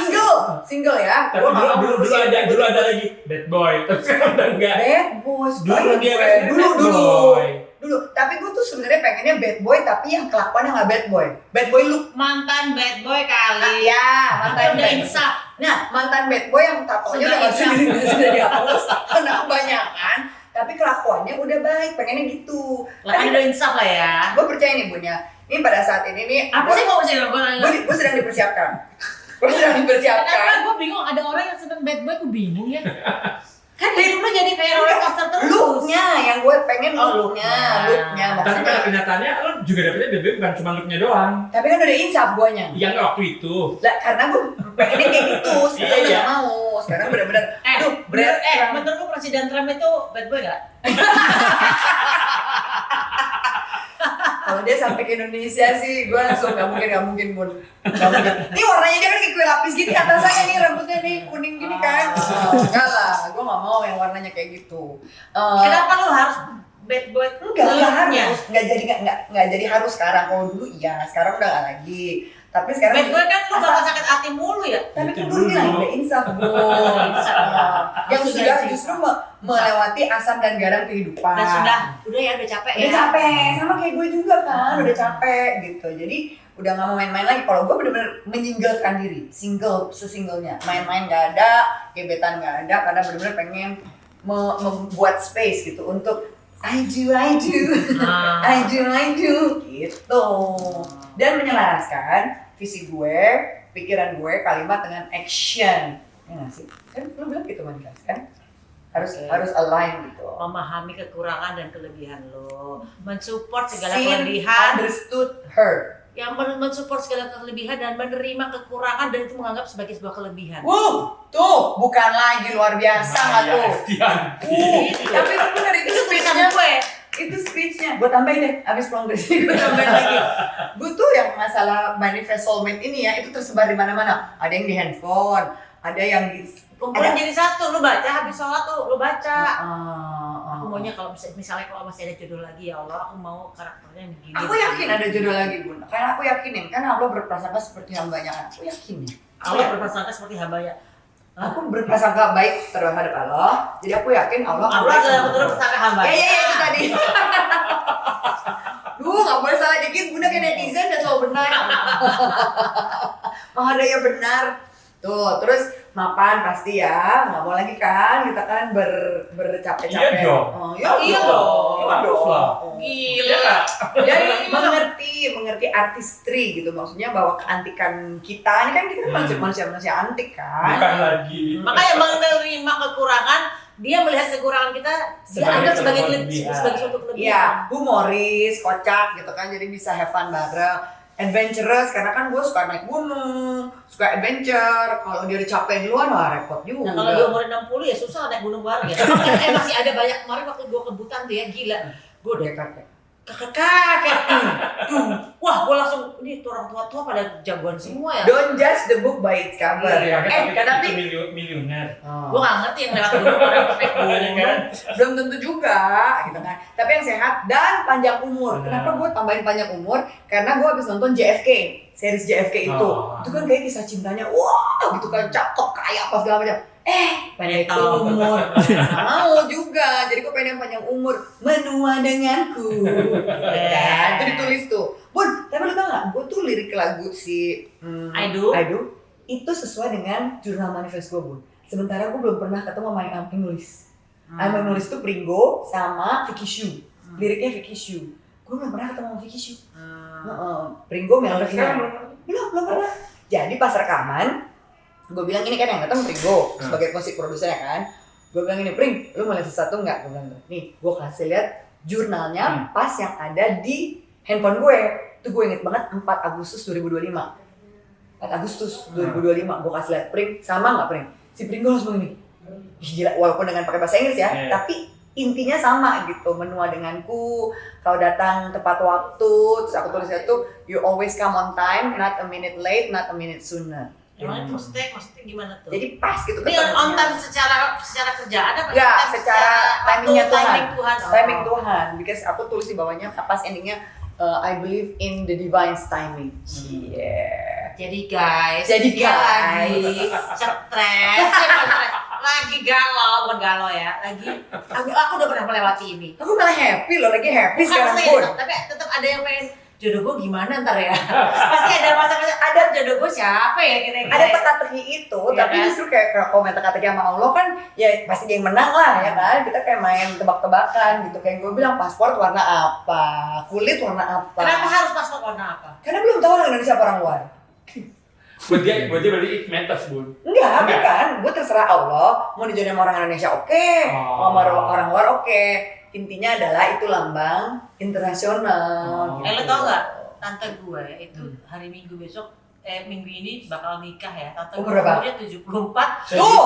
single ya. Tapi Gua nggak mau dulu ngurusin ada lagi bad boy, tapi sekarang udah enggak. bad boy. Dulu dia gue. kan Dulu. Tapi gue tuh sebenarnya pengennya bad boy, tapi yang kelakuannya nggak bad boy. Bad boy look. Mantan bad boy kali. Ya, mantan Udah bad boy. insaf. Nah, mantan bad boy yang tatonya Sudah udah insaf. sudah dihapus karena kebanyakan. Tapi kelakuannya udah baik, pengennya gitu. Lah kan udah insaf lah ya. Gue percaya nih Bunya. Ini pada saat ini nih, Apa sih mau sih gue nanya? gue sedang dipersiapkan. Gue sedang dipersiapkan. Karena gue bingung, ada orang yang seneng bad boy, gue bingung ya. Kan hidup lu jadi kayak roller coaster terus. Looknya yang gue pengen Oh, looknya looknya. Tapi pada maksudnya. kenyataannya lo juga dapetnya bad boy bukan cuma looknya doang. Tapi kan udah insaf guanya. Yang waktu itu. Lah karena gue pengennya kayak gitu, sekarang Iya, udah iya. gak mau. Sekarang bener-bener, aduh Menurut lu Presiden Trump itu bad boy gak? kalau dia sampai ke Indonesia sih, gue langsung gak mungkin Bun. Gak mungkin. Ini warnanya dia kan kayak kue lapis gini atasannya nih, rambutnya nih kuning gini kan. Enggak lah, gue gak mau yang warnanya kayak gitu. Kenapa lu harus bad boy? Enggak Looknya. harus, nggak jadi harus sekarang. Kalau dulu iya, sekarang udah gak lagi. Tapi sekarang Bad boy kan lu asal- bakal sakit hati mulu ya. Tapi Itu kan dulu bilang dulu. udah insaf, Bun. Insaf. Yang Sudah sudah insaf. justru melewati asam dan garam kehidupan. Dan udah ya udah capek ya. Udah capek, sama kayak gue juga kan, udah capek gitu. Jadi udah gak mau main-main lagi. Kalau gue bener-bener menyinggalkan diri, sesinglenya. Main-main gak ada, gebetan gak ada, karena bener-bener pengen membuat space gitu untuk I do, I do, gitu. Dan menyelaraskan visi gue, pikiran gue, kalimat dengan action. Ya nggak sih? Kan lu bilang gitu Monica, kan? Harus align gitu. Memahami kekurangan dan kelebihan lo, mensupport segala Seen, kelebihan, understood, heard. yang mensupport segala kelebihan dan menerima kekurangan dan itu menganggap sebagai sebuah kelebihan. Tuh, bukan lagi luar biasa nggak Maya tuh? Estianti. Tapi itu benar itu Itu tulisan speechnya. gue. Itu speechnya. Gue tambahin deh, abis pulang dari sini gue tambahin lagi. Gue tuh yang masalah manifest soulmate ini ya, itu tersebar di mana-mana. Ada yang di handphone, ada yang di Kumpulin jadi satu, lu baca habis sholat tuh, lu baca. Ah, Aku maunya kalau misalnya kalau masih ada jodoh lagi ya Allah, aku mau karakternya yang begini. Aku yakin ada jodoh lagi Bun. Karena aku yakinin, kan Allah berprasangka seperti hambanya. Aku yakin ya. Allah berprasangka seperti hambanya. Aku berprasangka baik terhadap Allah. Jadi aku yakin Allah akan Allah baik adalah sama betul aku. persangka hambanya. Ya, itu tadi. Duh, gak boleh salah dikit. Bunda kayak netizen dan selalu benar. Mahadaya benar. Tuh, terus mapan pasti ya. Gak mau lagi kan, kita kan bercapek-capek. Iya dong. Oh, Iya dong. Iya dong. Oh. Gila. Jadi mengerti artistry gitu, maksudnya bahwa keantikan kita ini kan kita manusia antik kan. Bukan lagi. Makanya menerima kekurangan, dia melihat kekurangan kita, dia Sebagai anggap sebagai sebuah kelebihan. sebagai suatu kelebihan. Iya, humoris, kocak gitu kan, jadi bisa have fun bareng. Adventurous, karena kan gue suka naik gunung, suka adventure. Kalau dia udah capek duluan, wah repot juga. Nah kalau di umur 60 ya susah naik gunung bareng ya. Masih ada banyak, kemarin waktu gue ke Butan tuh ya, gila. Gue udah kakek. kakek. Wah, gue langsung, ini tuh orang tua-tua pada jagoan semua ya. Don't judge the book by its cover. Iya, tapi kan tapi itu miliuner. Gue gak ngerti yang lewat gunung pada naik Iya kan? belum tentu juga, gitu kan. Tapi yang sehat dan panjang umur. Benar. Kenapa gue tambahin panjang umur? Karena gue habis nonton JFK, series JFK itu. Oh. Itu kan kayak kisah cintanya, wah gitu kan, cakep, kaya, apa segala macam. Pendek Tahu. umur. Nggak mau juga, jadi gue pengen yang panjang umur. Menua denganku. Kan, itu ditulis tuh. Bun, tapi lu tau gak? Gue tuh lirik lagu si I Do. itu sesuai dengan jurnal manifest gue, Bun. Sementara gue belum pernah ketemu sama yang penulis. Yang nulis tuh Pringgo sama Vicky Shu. Liriknya Vicky Shu. Gue belum pernah ketemu sama Vicky Shu. Pringgo melodinya. Belum pernah. Jadi pas rekaman, gue bilang ini kan yang ketemu Pringgo sebagai musik produsernya kan. Gue bilang ini, Pring, lu mau lihat sesuatu nggak? Gue bilang nih, gue kasih lihat jurnalnya pas yang ada di handphone gue. Itu gue inget banget 4 Agustus 2025. 4 Agustus 2025 gue kasih lihat Pring, sama nggak Pring? Si Pringgo langsung ini. Ih, gila, walaupun dengan pakai bahasa Inggris ya, Yeah. tapi intinya sama gitu, menua denganku, kau datang tepat waktu, terus aku tulisnya tuh you always come on time, not a minute late, not a minute sooner. Emang itu maksudnya gimana tuh? Jadi pas gitu Ini on ketemunya. time secara kerjaan apa? Enggak, secara timingnya Tuhan. Timing Tuhan. Oh. Timing Tuhan, because aku tulis di bawahnya pas endingnya I believe in the divine's timing. Yeah. Jadi guys, Jadi dia guys. lagi stres, lagi galau, bukan galau ya, aku udah pernah melewati ini. Aku malah happy loh, lagi happy Bukan sekarang maksudnya pun. gitu, tapi tetap ada yang pengen jodoh gue gimana ntar ya. Pasti ada masa-masa, ada jodoh gue siapa ya kira-kira. Ada teka-teki itu, Iya tapi kan? justru kayak komen teka-teki sama Allah kan, ya pasti dia yang menang lah ya kan. Kita kayak main tebak-tebakan gitu, kayak gue bilang paspor warna apa, kulit warna apa. Kenapa harus paspor warna apa? Karena belum tahu orang Indonesia apa orang luar. Buat dia berarti it matters, Bun. Enggak, Enggak. bukan. Gue terserah Allah, mau dijodohin sama orang Indonesia oke, mau sama orang luar oke. Intinya adalah itu lambang internasional. Oh. Lo tau gak, tante gue itu hari Minggu besok, minggu ini bakal nikah ya. Tante gue Umur berapa? umurnya 74, Tuh!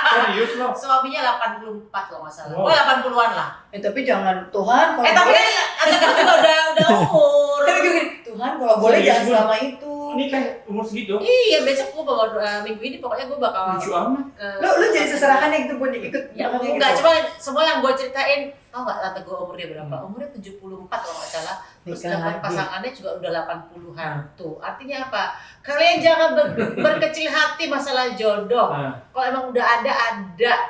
Serius loh. suaminya 84 kalau nggak salah. Wow. Oh 80-an lah. Tapi jangan Tuhan kalau Tapi boleh. kan tante gue juga udah umur. Tapi gini, Tuhan kalau boleh Serius, jangan Bun? selama itu. Ini kan umur segitu. Iya, besok gue bakal minggu ini pokoknya gue bakal Lucu amat. Lu jadi seserahannya gitu pun ikut. Ya makanya enggak, gitu. cuma semua yang gue ceritain, tau gak tante gue umurnya berapa? Umurnya 74 kalau nggak salah. Terus Nikah dapat lagi. pasangannya juga udah 80-an. Tuh, artinya apa? Kalian jangan berkecil hati masalah jodoh. Nah, Kalau emang udah ada,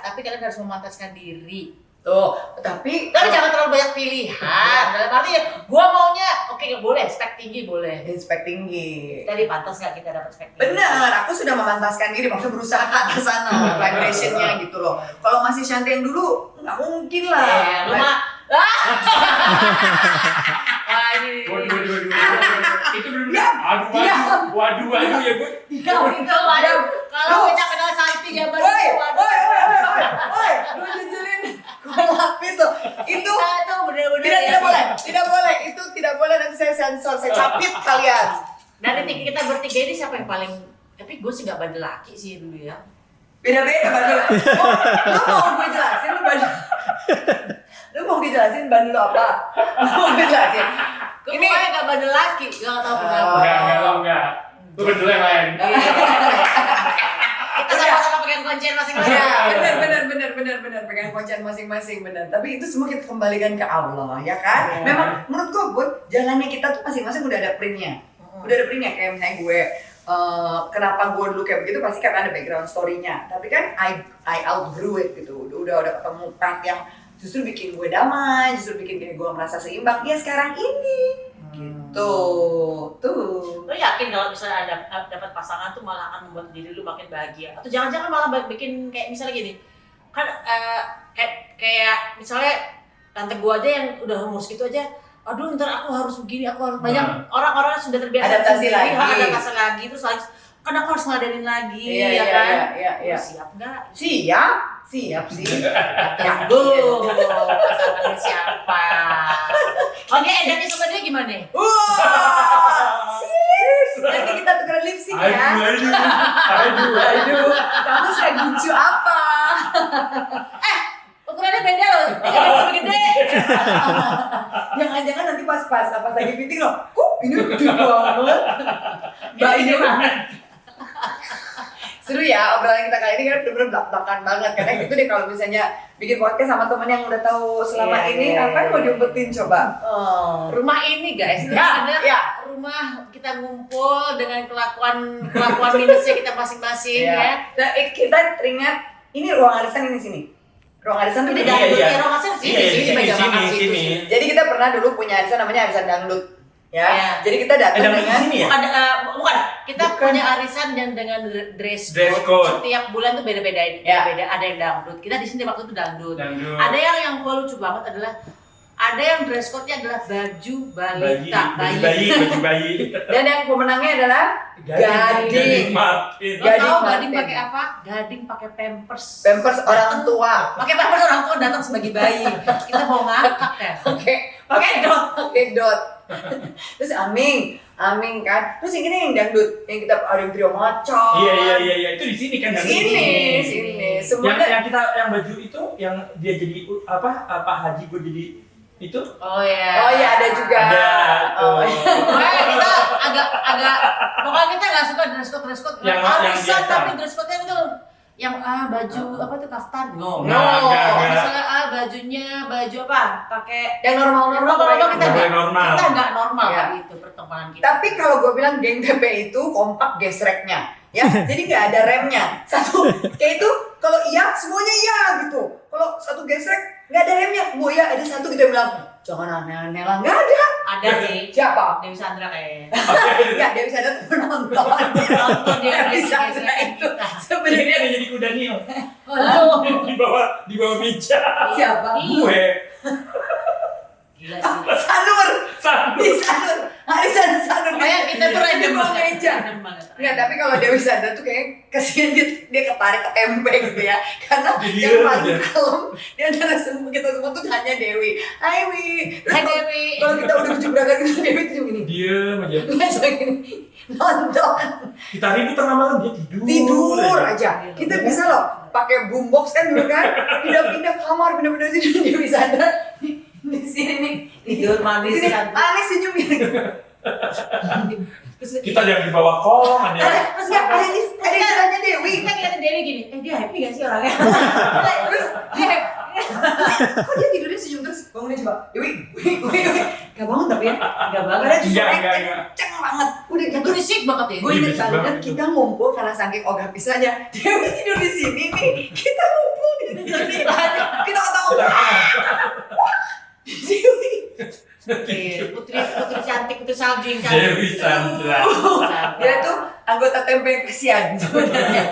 tapi kalian harus memantaskan diri. Tuh, tapi Tapi jangan terlalu banyak pilihan. Dalam arti gue maunya, oke boleh, spek tinggi boleh. inspek tinggi. Tadi pantas nggak kita dapat spek tinggi? Bener, aku sudah memantaskan diri, maksudnya berusaha ke atas sana, vibrationnya gitu loh. Kalau masih Shanti yang dulu, nggak mungkin lah. Lu mah wah ini. waduh. Itu belum. Ya, Waduh ya gue. Kau itu waduh, kalau kita kenal Santi zaman Woi, itu, woi, lu jujurin gue lapis tuh. Itu kita tuh bener-bener tidak boleh, itu tidak boleh, nanti saya sensor, saya capit kalian. Dari tiga kita bertiga ini siapa yang paling, tapi gue sih gak bandel laki sih dulu ya. Beda-beda bandel. Oh, lu mau gue jelasin lu bandel. Lu mau dijelasin bandel lu apa? Lu mau gue jelasin. Gue Ini- pokoknya gak bandel laki, gak tau kenapa. Enggak. Lu betul yang lain. Kita sama-sama pegang kuncian masing-masing. Ya, benar pegang kuncian masing-masing benar. Tapi itu semua kita kembalikan ke Allah, ya kan? Memang menurut gue, Bud, jalannya kita tuh masing-masing udah ada printnya. Udah ada printnya, kayak misalnya gue kenapa gue dulu kayak begitu pasti karena ada background story-nya. Tapi kan I outgrew it gitu. Udah ketemu path yang justru bikin gue damai, justru bikin kayak gue merasa seimbang. Ya sekarang ini. Gitu. Tuh. Lo yakin kalau misalnya dapat pasangan tuh malah akan membuat diri lu makin bahagia? Atau jangan-jangan malah bikin kayak misalnya gini, kan kayak misalnya tante gua aja yang udah umur segitu aja, aduh ntar aku harus begini, aku harus banyak orang-orang sudah terbiasa Adaptasi sendiri, lagi. adaptasi lagi terus lagi, kan aku harus ngadain lagi, Iya, ya iya, kan? iya, iya. Lu siap nggak? Siap sih. Tunggu, pasangannya siapa? Oke, dan itu dia gimana? Wah, sis. Nanti kita tukeran lip sync ya. Aduh, kamu saya guncu apa? Ukurannya beda loh, ini lebih gede. Jangan-jangan nanti pas lagi fitting loh. Ini gede banget. Mbak ini seru ya obrolan kita kali ini kan bener-bener belak-belakan banget. Karena gitu deh kalau misalnya bikin podcast sama temen yang udah tahu selama Iya, ini, iya, apa yang mau iya. diumpetin coba? Rumah ini guys, ini Ya, adalah ya. rumah kita ngumpul dengan kelakuan minusnya kita masing-masing Iya. ya. Nah, kita teringat ini ruang arisan ini sini. Ruang arisan tuh Ini di dari iya. ya rumah sini, Iya, sini meja makan situ. sini. Jadi kita pernah dulu punya arisan namanya arisan dangdut. Ya. Iya. Jadi kita datang Ada di dengan sini ya? Bukan, kita Bukan. punya arisan dan dengan dress Dress code. Setiap bulan tuh beda-beda. Ya. Beda. Ada yang dangdut. Kita di sini waktu itu dangdut. Dangdut. Ada yang gue lucu banget adalah ada yang dress code-nya adalah baju balita, baju bayi. dan yang pemenangnya adalah Gading. makin. Lo tau Gading gading Martin. pakai apa? Gading pakai pampers. Pampers orang tua. Pakai pampers orang tua datang sebagai bayi. Kita mau ngakak ya. Oke. Pakai dot. Oke, dot. Terus Aming kan. Terus yang ini yang dangdut, yang kita ada trio macan. Iya, itu di sini kan. Sini. Semuanya yang baju itu yang dia jadi Pak Haji gue jadi itu. Oh iya. Oh iya ada juga. Ada. Pokoknya kita agak pokoknya kita nggak suka dress code Yang arisan, biasa. tapi dress code-nya itu yang baju apa tuh kaftan. Misalnya baju apa? Pakai yang normal kita normal. kita nggak normal Ya. gitu pertemuan kita. Tapi kalau gue bilang geng TP itu kompak gesreknya, ya. Jadi nggak ada remnya. Satu kayak itu kalau iya semuanya iya gitu. Kalau satu gesrek nggak ada remnya, bu ya ada satu kita bilang jangan aneh-aneh lah, nggak ada. Ada sih. Siapa? Dewi Sandra kayaknya. Ya Dewi Sandra tuh penonton. Nonton dia Dewi Sandra itu Ini sebenarnya ada jadi kuda Nil. Oh, di bawah meja. siapa? Gue. gila sih. Sanur. Sanur. Di Sanur. Arisan Sanur. Kayak kita tuh di random bawah banget. meja. Random banget. Nggak, tapi kalau Dewi Sandra tuh kayak kasihan dia ketarik ke tempe gitu ya. Karena Jadi yang dia paling aja. kalem di antara semua kita semua tuh hanya Dewi. Hai Wi. Hai Dewi. Kalau kita udah kejebrakan gitu Dewi tuh gini. Diem aja. Nggak gini. Nonton. Kita ribut tengah malam dia Tidur aja. Kita bisa loh pakai boombox kan dulu kan. Pindah-pindah kamar, pindah-pindah tidur Dewi Sandra. Di sini nih. Tidur manis Di sini. kan. Manis senyum gitu. Kita yang di bawah kolong ada. Terus nggak ada istilahnya Dewi. Kita ngeliatin Dewi gini, dia happy gak sih orangnya? Terus dia kok dia tidurnya senyum terus bangunin coba Dewi gak bangun tapi ya Gak banget. karena justru Enggak. kenceng banget udah Itu gitu berisik banget ya. gue inget Berisik banget banget. kita ngumpul karena saking ogah pisahnya Dewi tidur di sini nih kita ngumpul di sini kita ketawa Dewi Putri cantik, putri salju yang cantik. Dewi Sandra. dia tuh anggota tempe yang kasihan sebenarnya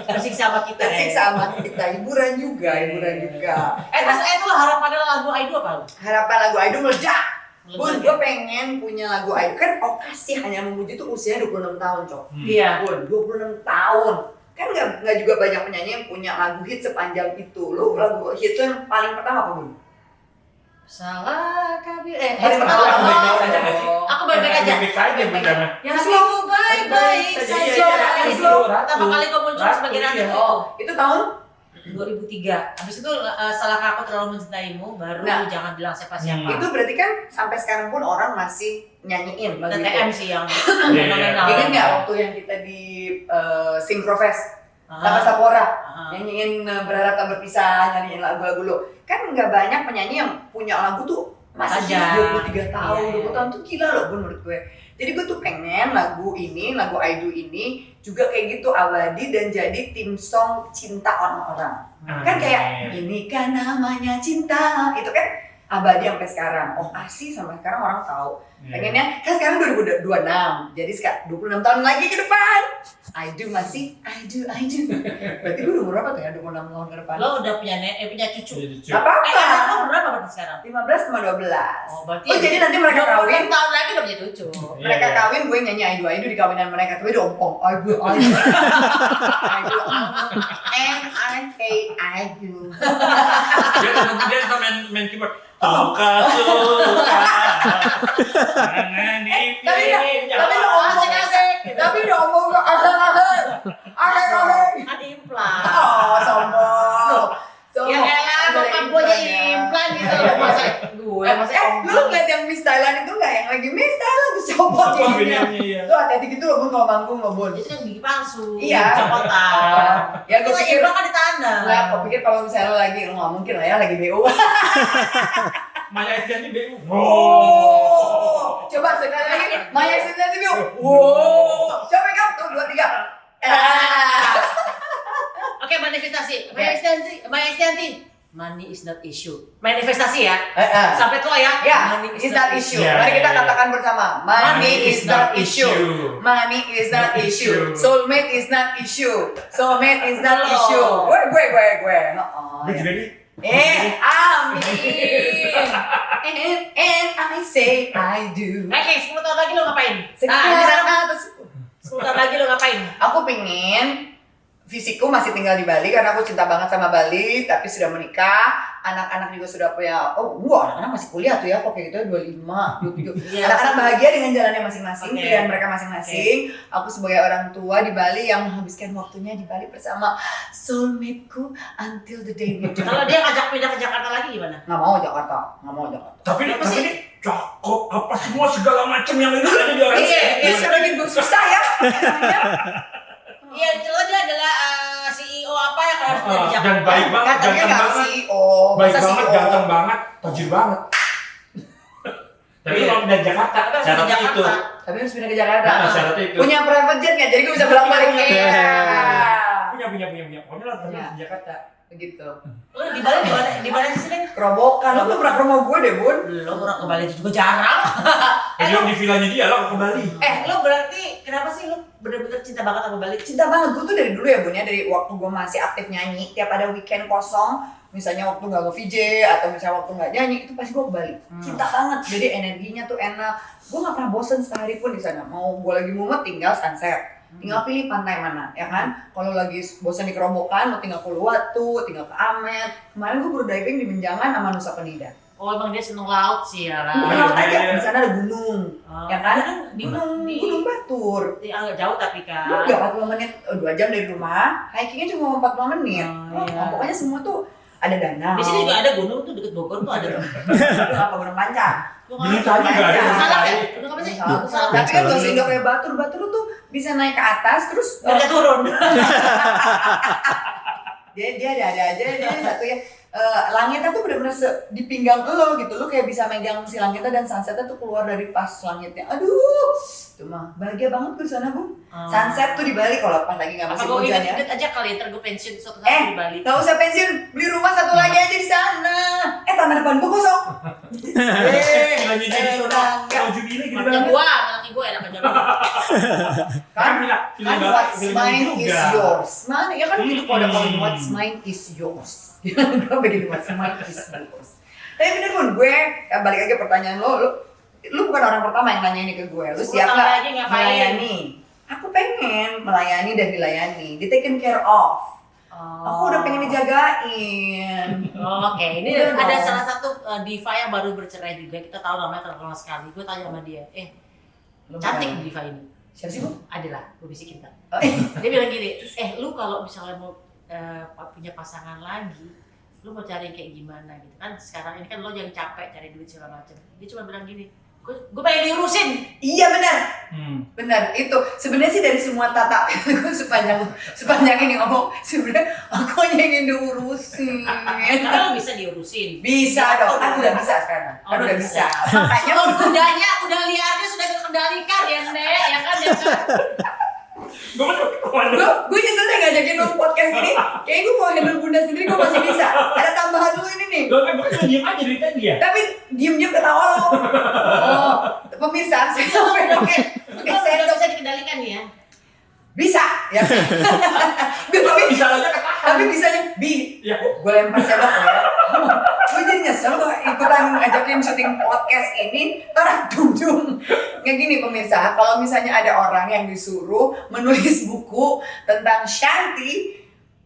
Tersiksa sama kita. tersiksa sama kita hiburan juga Terus itu lo harapan lagu Aido apa lo? harapan lagu Aido meledak Bun, gue pengen punya lagu Aido kan Okasi hanya memuji tuh usianya 26 tahun cok Iya. Bun, 26 tahun kan nggak juga banyak penyanyi yang punya lagu hit sepanjang itu lu lagu hit tuh yang paling pertama apa Bun? Salah kabir. Paling pertama. pertama. Baik-baik saja nggak sih? Aku baik-baik aja. Baik-baik saja Bunda mah. Yang aku baik-baik Iya, saja. iya, Yang iya. slow. Pertama kali kau muncul Ratu, sebagai iya. Ratu. Oh, itu tahun? 2003. Habis itu salah aku terlalu mencintaimu, baru Nah. jangan bilang siapa-siapa. Itu berarti kan sampai sekarang pun orang masih nyanyiin lagu TTM itu. sih yang Iya, fenomenal. Ingat nggak waktu yang kita di Synchro-Fest sama Ah, Sapora ah. nyanyiin Berharap Tak Berpisah, nyanyiin lagu-lagu lo. Kan nggak banyak penyanyi yang punya lagu tuh masih Ada. 23 tahun, Iya. 20 tahun tuh gila loh Bun, menurut gue. Jadi gue tuh pengen lagu Aido ini juga kayak gitu abadi dan jadi tim song cinta orang-orang. Kan kayak ini kan namanya cinta, itu kan abadi sampai sekarang. Oh asih sampai sekarang orang tahu. Pengennya kan sekarang 2026, jadi 26 tahun lagi ke depan. Aido masih Aido. Berarti gue umur berapa tuh ya 26 tahun ke depan? Lo udah punya cucu. Apa-apa. Anak lo berapa berarti sekarang? 15 sama 12. Oh, berarti jadi nanti mereka 26 kawin, tahun lagi udah punya cucu. mereka kawin gue nyanyi Aido di kawinan mereka, tapi dompong. Aido. And I hate Aido. Dia suka main keyboard. Suka. Jangan dipilih. Tapi udah ngomong tapi udah ngomong ke akhir. Ada implan. Oh, sombong. Ya elah, bokap gue jadi implan gitu. Masa gue, masa Lu ngeliat yang Miss Thailand itu nggak yang lagi Miss Thailand tuh copot Apa jadinya. bedanya? Lu hati-hati gitu loh Bun kalau manggung loh Bun. itu kan gigi palsu. Iya. Copotan. Ya Itu gue lagi pikir implan kan ditanda. lah, gue pikir kalau misalnya lu lagi nggak mungkin lah ya lagi BU. Maya Estianti BU. Oh, coba sekali lagi Maya Estianti BU. Wow, coba kan tuh 2 3. Oke, manifestasi. Maya Estianti. Money is not issue. Manifestasi ya. Sampai tua ya. Ya, Money is not issue. Yeah, Mari kita yeah, yeah. katakan bersama. Money is not issue. Money is not issue. Soulmate is not issue. Soulmate is not Hello. issue. Gue. Gue juga nih. Amin. And I say I do. Oke, 10 tahun lagi lo ngapain? Sekarang atas 10 tahun lagi lo ngapain? aku pengen fisikku masih tinggal di Bali karena aku cinta banget sama Bali tapi sudah menikah. anak-anak juga sudah punya, anak-anak masih kuliah tuh ya, kok kayak gitu 25, 27. Iya, Anak-anak bahagia dengan jalannya masing-masing, Oke. pilihan mereka masing-masing. Aku sebagai orang tua di Bali yang menghabiskan waktunya di Bali bersama soulmate-ku until the day we die. Kalau dia ngajak pindah ke Jakarta lagi gimana? Nggak mau Jakarta. Tapi Kenapa tapi sih? ini cakep apa semua segala macam yang ini ada di orang. Iya, sudah bikin gue susah ya. Iya, itu dia adalah CEO apa yang harus pindah di Dan Jakarta. baik banget, Katanya ganteng nggak banget. CEO, Baik masa banget, CEO? ganteng banget, tajir banget. Tapi Iya. kalau pindah Jakarta, Tapi harus syaratnya pindah itu. Jakarta. Tapi harus pindah ke Jakarta. Nah, syaratnya itu. Punya private jet nggak? Jadi gue bisa bolak-balik. Iya. Punya. Pokoknya lah terus Iya. di Jakarta. Begitu. Lu di Bali di mana sih, Neng? Kerobokan. Lo belum pernah ke rumah gue deh, Bun. Lo orang ke Bali juga jarang. Jadi di villanya dia lah ke Bali. Lo berarti kenapa sih lo bener-bener cinta banget sama Bali? Cinta banget. Gue tuh dari dulu ya, Bun ya. Dari waktu gue masih aktif nyanyi. Tiap ada weekend kosong. Misalnya waktu nggak nge-VJ atau misalnya waktu nggak nyanyi, itu pasti gue ke Bali. Cinta banget. Jadi energinya tuh enak. Gue nggak pernah bosen sehari pun di sana. Mau gue lagi mumet tinggal sunset. Tinggal pilih pantai mana, ya kan? Kalau lagi bosan di Kerobokan, lo tinggal ke Uluwatu, tinggal ke Amet. Kemarin gue baru diving di Menjangan sama Nusa Penida. Oh, emang dia seneng laut sih ya, Bukan Ra. laut aja, di sana ada gunung, ya kan? Di Gunung Batur. agak jauh tapi kan. Enggak, 40 menit, 2 jam dari rumah. Hikingnya cuma 40 menit. Oh, iya. Pokoknya semua tuh ada danau. Di sini juga ada gunung tuh deket Bogor tuh ada. Itu apa Gunung Pancar? Gunung Sari juga ada. Gunung Salah Sari. ya? Gunung apa sih? Salah. Salah. Tapi kan gak seindah kayak Batur. Batur tuh bisa naik ke atas terus Udah turun. dia ada aja dia satu ya. Langitnya tuh bener-bener di pinggang lo gitu. Lo kayak bisa megang si langitnya dan sunsetnya tuh keluar dari pas langitnya. Aduh, itu mah bahagia banget gue di sana, Bu. Sunset tuh di Bali kalau pas lagi nggak Apa musim gue hujan ya. inget aja kali ya, ntar gue pensiun suatu saat di Bali. Gak usah pensiun, beli rumah satu lagi aja di sana. Tanah depan gua kosong. Lagi jadi sono. Kalau jubile gede Makanya banget. laki gue enak aja. Kan, Pilih what's pilih mine juga. is yours. Mana ya kan begitu kalau ada Hmm. kalau what's mine is yours. Gak begitu what's mine is yours. Tapi bener Bun, gue balik lagi pertanyaan lu bukan orang pertama yang nanya ini ke gue. Lu 10 siap tahun gak lagi ngapain? melayani? Aku pengen melayani dan dilayani, di taken care of. Aku udah pengen dijagain. Oh, oke, ini Udah ada dong. salah satu diva yang baru bercerai juga. Kita tahu namanya terkenal sekali. Gue tanya sama dia, cantik diva ini. Siapa sih Bu? Adalah, gue bisikin kan. Oh, Dia bilang gini, lu kalau misalnya mau punya pasangan lagi, lu mau cari kayak gimana gitu kan? Sekarang ini kan lo yang capek cari duit segala macam. Dia cuma bilang gini, gue pengen diurusin. Iya benar. Hmm. Benar, itu sebenarnya sih dari semua tata gue sepanjang ini ngomong sebenarnya aku hanya ingin diurusin. Karena lo bisa diurusin. Bisa dong, aku udah bisa sekarang. Oh, Aku udah udah bisa. bisa. Makanya Kalau kudanya, udah liarnya sudah dikendalikan ya, Nek, ya kan? Gue mau kemana? gue nyesel deh ngajakin lo podcast ini. Kayaknya gue mau handle bunda sendiri gue masih bisa. Ada tambahan dulu ini nih. Gue kan diem aja dari tadi ya. Tapi diem-diem ketawa lo. Oh, pemirsa, saya sampai pakai Kalau sendok. udah bisa dikendalikan nih ya. Bisa, ya. Kalau bisa aja ketahan. Tapi bisanya Ya. gue lempar sendok ya. Gue jadi nyesel gue ikutan ngajakin syuting podcast ini, dung. Kayak gini pemirsa, kalau misalnya ada orang yang disuruh menulis buku tentang Shanti,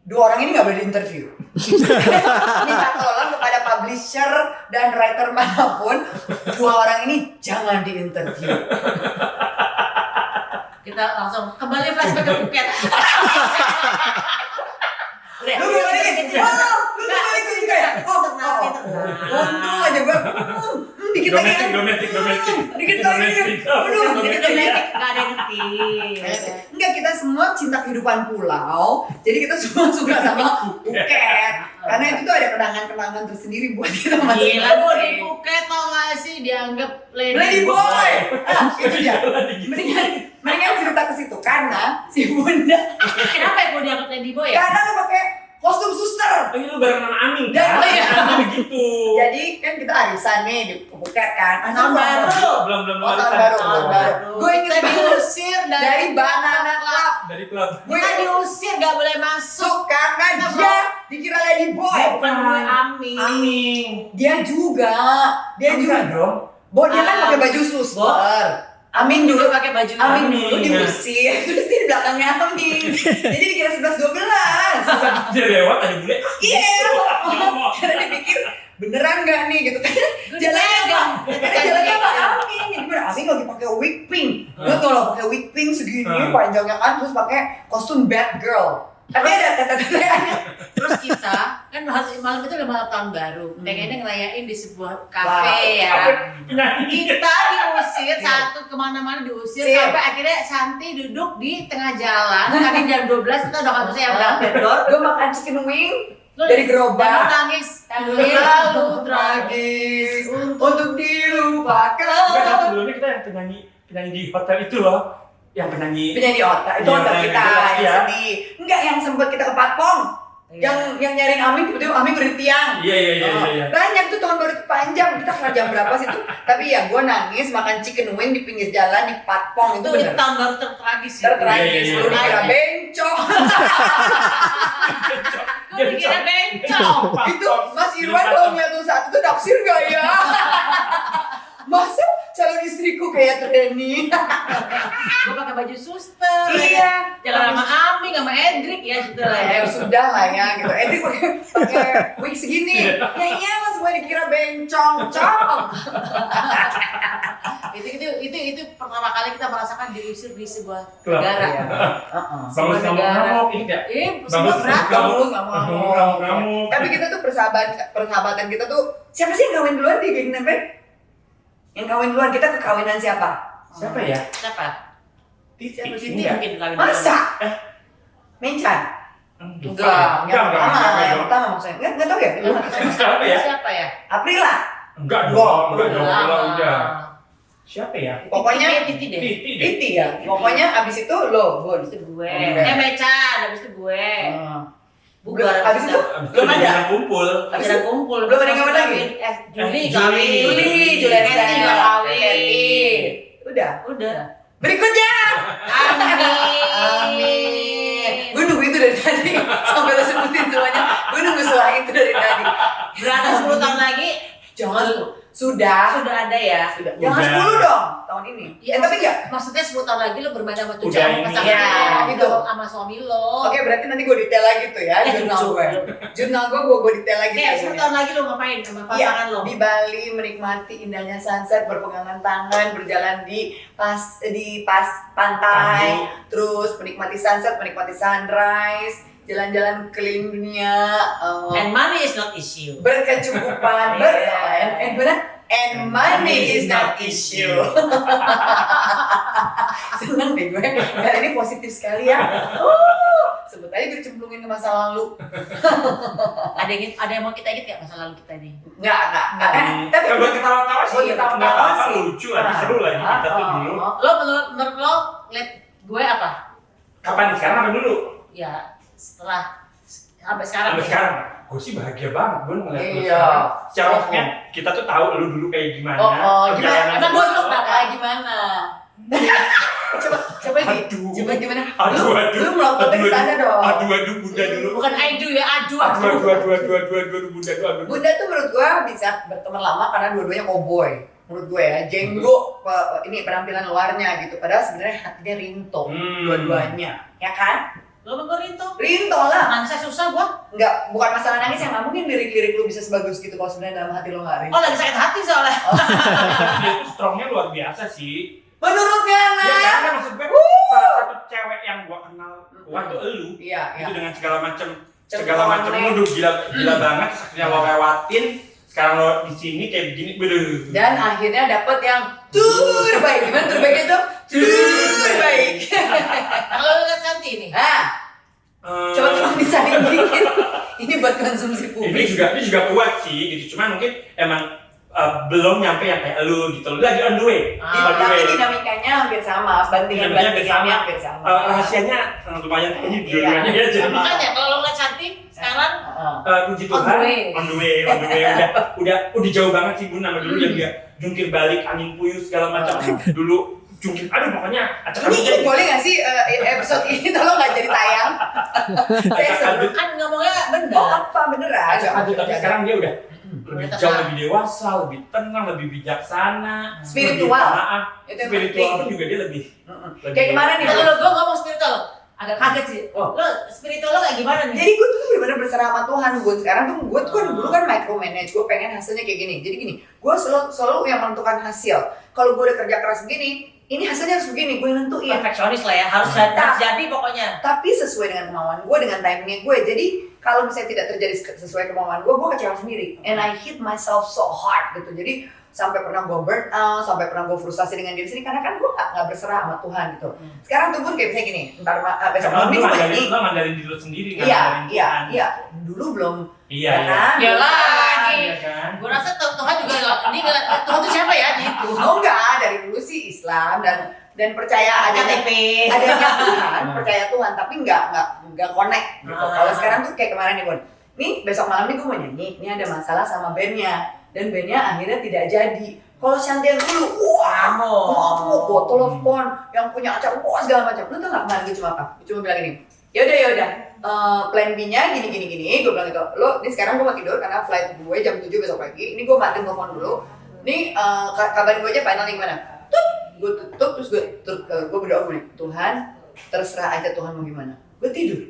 2 orang ini nggak boleh diinterview. Minta tolong kepada publisher dan writer manapun, 2 orang ini jangan diinterview. Kita langsung kembali flashback ke Phuket. Udah, Lu balikin, lu balikin juga ya? Untung aja gue, dikit lagi kan? Dikit lagi kan? Aduh, dikit lagi. Gak ada yang ngerti. Enggak, kita semua cinta kehidupan pulau. Jadi kita semua suka sama Phuket. Karena itu tuh ada kenangan-kenangan tersendiri buat kita Gila, gue di masing-masing. Phuket tau gak sih dianggap Lady boy. Itu dia. Mendingan cerita ke situ karena si Bunda. Kenapa ya gue dianggap lady boy ya? Karena lu pakai kostum suster. Ini lu bareng sama Amin Dan- kan? iya. Nanti begitu. Jadi kan kita arisan nih di Phuket kan. Tahun baru. Belum Oh, tahun arisan. baru. Tahun baru. Gue inget Kita banget. diusir Dari Banana Club. Dari klub. Gue Kita diusir gak boleh masuk. karena dia dikira lady boy. Bukan gue Amin. Amin. Dia juga Enggak dong. Bo, dia kan pakai baju suster. Amin dulu pakai baju Amin Amin. dulu diusir, terus di belakangnya Amin. Jadi dikira 11-12. Dia lewat ada bule. Iya. Ngomong. Karena dipikir beneran nggak nih gitu kan? Gue Jalannya dipegang. karena jalannya sama Amin. Jadi bener Amin lagi pakai wig pink. Gue kalau pakai wig pink segini panjangnya kan, terus pakai kostum bad girl. Tapi ada tete-teteannya. Terus kita kan malam itu udah malam tahun baru, pengennya ngerayain di sebuah Wow. kafe ya. Penyanyi. Kita diusir satu kemana-mana diusir Sip. sampai akhirnya Santi duduk di tengah jalan. Tadi jam 12 kita udah nggak bisa yang bilang bedor. Gue makan chicken wing Lu- dari Dan lu gerobak. nangis. Terlalu tragis untuk Bukan, dilupakan. sebelumnya kita yang penyanyi di hotel itu loh. Yang penyanyi Penyanyi otak itu Iya, otak yang kita jelas, yang ya. sedih. Enggak yang sempat kita ke Patpong. Yang nyariin Amin tiba-tiba Amin berdiri tiang. Iya. Banyak tuh tahun baru panjang. Kita kena jam berapa sih tuh? Tapi ya gue nangis makan chicken wing di pinggir jalan di Patpong itu Itu bener. tahun baru tertragis ya. Tertragis. Iya. Lu dikira bencong. Gue dikira bencong. Itu Mas Irwan kalau ngeliat tuh saat itu naksir gak ya? Masa calon istriku kayak Treni? Gue pakai baju suster. Iya. Jalan sama Ami, sama Edric ya sudah lah ya. Sudah lah ya gitu. Edri pakai wig segini. Ya iyalah semua dikira bencong, cong. Itu pertama kali kita merasakan diusir di sebuah Klub. negara. Iya. Bagus ngamuk-ngamuk ini enggak? Semua Bagus berantem. Kamu nggak mau. Ngamuk-ngamuk. Tapi kita tuh persahabatan kita tuh siapa sih yang kawin duluan di geng Nempe? Yang kawin duluan kita ke kawinan siapa? Siapa ya? Siapa? Titi. Siti Enggak. mungkin kali. Masa? Mencan? Enggak, yang pertama maksudnya. Enggak tahu ya? Siapa ya? Siapa ya? Aprila. Enggak Wah, dong, Udah lama. udah. Siapa ya? Pokoknya Titi deh. Titi deh. Titi ya. Pokoknya abis itu lo, Bun. Abis itu gue. Udah. Mecan, abis itu gue. Bukan. Abis itu Belum belum ada. kumpul. Abis itu kumpul. Belum ada yang kawin lagi? Juli Juli. kawin. Juli Eti nggak kawin. Udah. Udah. Berikutnya. Amin. Gue nunggu itu dari tadi sampai lo sebutin semuanya. Gue nunggu setelah itu dari tadi. Berarti 10 tahun lagi Jangan sudah. sudah ada ya. Sudah. Udah. Jangan 10 dong tahun ini. Tapi enggak. Maksudnya 10 tahun lagi lo bermain sama tujuh Udah sama ini. pasangan Ya, lo, gitu. sama suami lo. Oke, berarti nanti gue detail lagi tuh ya jurnal cucu. gue. Jurnal gue detail lagi. Oke, tuh. 10 tahun lagi lo ngapain sama Iya, pasangan lo? di Bali menikmati indahnya sunset, berpegangan tangan, berjalan di pantai, terus menikmati sunset, menikmati sunrise, jalan-jalan keliling dunia, And money is not issue. berkecukupan, Yeah. and money is not issue. Seneng deh gue, karena ini positif sekali ya. Sebut aja gue dicemplungin ke masa lalu. Ada yang mau kita ingat nggak masa lalu kita nih? Enggak. Tapi Kalau buat ketawa-tawa sih, Oh, iya, ketawa-tawa sih. lucu lagi, seru lagi kita tuh dulu. Lo menurut lo liat gue apa? Kapan sekarang apa dulu? Ya setelah sampai sekarang. Sampai sekarang, gue sih bahagia banget gue ngeliat lu Iya. sekarang. Secara maksudnya kita tuh tahu lu dulu kayak gimana. gimana? perjalanan Emang lu. gue lu berapa? Gimana? coba Aduh. coba gimana? Aduh. Lu melompat ke sana dong. Aduh, bunda dulu. Bukan adu ya, adu. Aduh, bunda tuh aduh. Bunda tuh menurut gua bisa berteman lama karena dua-duanya cowboy. Menurut gue ya, jenggo ini penampilan luarnya gitu. Padahal sebenarnya hatinya rinto dua-duanya, ya kan? Lo mau rinto? Rinto lah. Nangis susah gua. Enggak, bukan masalah nangis yang nggak mungkin lirik-lirik lu bisa sebagus gitu kalau sebenarnya dalam hati lo nggak rinto. Oh lagi sakit hati soalnya. Dia tuh strongnya luar biasa sih. Menurutnya Ya Nah. karena maksud gue salah satu cewek yang gua kenal kuat tuh elu. Iya, Itu iya. dengan segala macam Centongnya. lu udah gila banget terus akhirnya lo lewatin. Sekarang lo di sini kayak begini, bener. Dan akhirnya dapet yang terbaik. Gimana terbaiknya tuh? Terbaik. Kalau lo lihat Santi nih. Coba tolong disaring dikit. Ini buat konsumsi ini publik. juga kuat sih gitu. Cuman mungkin emang belum nyampe yang kayak lu gitu. Lu lagi on the way. On the Tapi way. dinamikanya hampir sama, bandingannya hampir sama. Rahasianya lumayan kayaknya dua-duanya ya jadi. Makanya kalau lo lihat Santi sekarang Puji On Tuhan, the way. on the way, udah jauh banget sih Bun sama dulu yang dia jungkir balik angin puyuh segala macam dulu jungkir, aduh pokoknya acak Ini boleh nggak sih episode ini tolong nggak jadi tayang? Saya sebut. kan ngomongnya Oh benar. apa beneran? tapi sekarang dia udah lebih jauh lebih dewasa, lebih tenang, lebih bijaksana, Spiritual. lebih maaf. Itu yang Spiritual penting. pun juga dia lebih. Kayak kemarin nih, Kalau gue ngomong spiritual, agak kaget sih. Oh. Lo spiritual lo kayak gimana nih? jadi gue tuh benar-benar berserah sama Tuhan. Gue sekarang tuh gue tuh kan dulu kan micromanage, gue pengen hasilnya kayak gini. Jadi gini, gue selalu yang menentukan hasil. Kalau gue udah kerja keras begini, ini hasilnya harus begini, gue yang nentuin. Perfeksionis lah ya, harus jadi pokoknya. Tapi sesuai dengan kemauan gue, dengan timingnya gue. Jadi kalau misalnya tidak terjadi sesuai kemauan gue kecewa sendiri. And I hit myself so hard gitu. Jadi sampai pernah gue burn out, sampai pernah gue frustasi dengan diri sendiri karena kan gue nggak berserah sama Tuhan gitu. Sekarang tuh pun kayak misalnya gini, ntar besok Karena malam lu gue ngandalin, nyanyi. lu ngandalin diri lu sendiri, Iya, ngandalin iya, Tuhan. iya. Dulu belum. Iya, ya iya. kan? Ya lagi. Iya kan? Gue rasa Tuhan juga ini Tuhan tuh siapa ya gitu. Oh enggak, dari dulu sih Islam dan percaya adanya KTP. Tuhan, percaya Tuhan, tapi nggak connect gitu. Kalau sekarang tuh kayak kemarin nih Bon, nih besok malam nih gue mau nyanyi, ini ada masalah sama bandnya dan bandnya akhirnya tidak jadi. Kalau Shantia dulu, wah, kamu telepon yang punya acara, wah segala macam. Lu tau nggak kemarin gue cuma apa? Gue cuma bilang gini, yaudah, plan B-nya gini, gue bilang gitu. Lo, ini sekarang gue mau tidur karena flight gue jam 7 besok pagi. Ini gue matiin telepon dulu. Nih kabarin gue aja finalnya gimana? Gue tutup terus gue berdoa gue nih, Tuhan terserah aja Tuhan mau gimana. Gue tidur.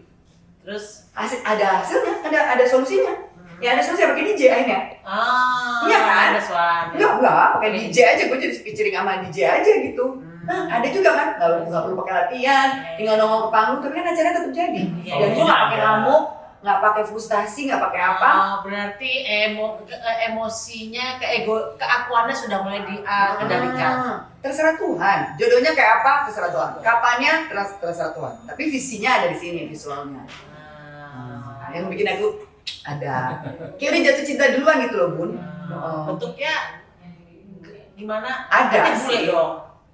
Terus Ada hasilnya, ada solusinya. Ya ada solusi pakai DJ akhirnya. Iya kan? Ada suara. Enggak, pakai DJ aja, gue jadi featuring sama DJ aja gitu. Nah, ada juga kan, nggak perlu pakai latihan, tinggal nongol ke panggung, tapi kan acaranya tetap jadi. Iya, Dan gue nggak pakai ngamuk, nggak pakai frustasi, nggak pakai apa. Berarti emosinya, keakuannya sudah mulai dikendalikan. Terserah Tuhan, jodohnya kayak apa, terserah Tuhan. Kapannya, terserah Tuhan. Tapi visinya ada di sini, visualnya. Yang bikin aku ada. Kayak udah jatuh cinta duluan gitu loh, Bun. Bentuknya gimana? Ada Berarti bule sih. dong.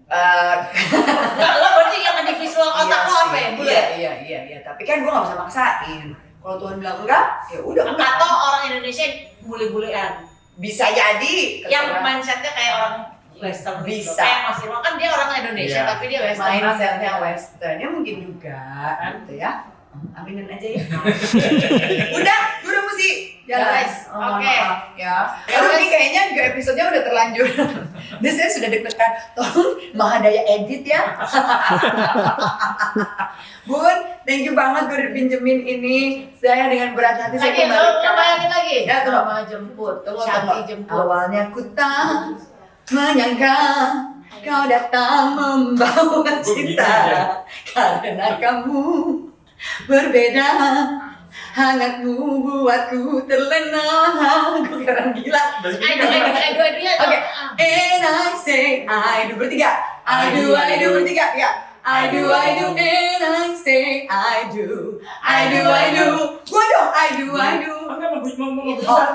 Enggak, lo berarti yang di visual otak lo apa ya? Bule? Iya. Tapi kan gue nggak bisa maksain. Kalau Tuhan bilang enggak, ya udah enggak. Atau orang Indonesia bule-bulean Bisa jadi. yang terserah. mindsetnya kayak orang Western gitu. Bisa. Kayak Mas Irwan kan dia orang Indonesia Iya. tapi dia Western. Mindsetnya Western, ya mungkin juga, gitu ya. Aminin aja ya. udah mesti jalan. Guys, Mohon oke. maaf ya. Karena ini kayaknya episodenya udah terlanjur. Dia saya sudah deg-degan. Tolong Mahadaya edit ya. Bun, thank you banget gue udah pinjemin ini. Saya dengan berat hati saya Lagi, lo kembalikan. bayangin lagi. Ya, tunggu. Mama jemput, Tunggu. Shanti jemput. Awalnya ku tak menyangka kau datang membawa cinta karena kamu berbeda, hangatmu buatku terlena. Aku sekarang gila. Aduh ya. Oke, and I say I do bertiga. I do bertiga ya. I do, and I say I do. Gua dong, I do. Enggak mau. Oh.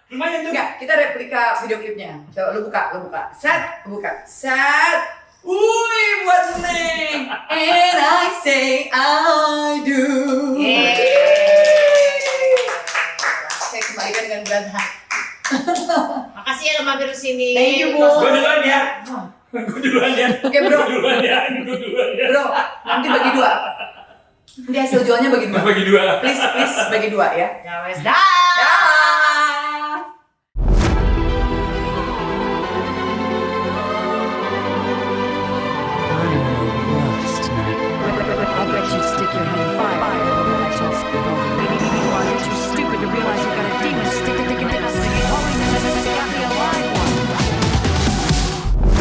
Lumayan tuh. Enggak, kita replika video klipnya. Coba lu buka. Set. Wih, buat Neng. And I say I do. Saya kembalikan dengan berat hati. Makasih ya lo mampir sini. Thank you, Bu. Gue duluan ya. Oke, bro. Gue duluan ya. Bro, nanti bagi dua. Nanti hasil jualnya bagi dua. Bagi dua. Please bagi dua ya. Ya wes dah. Dah. I'm your worst nightmare. I bet you'd stick your head in fire. I told you.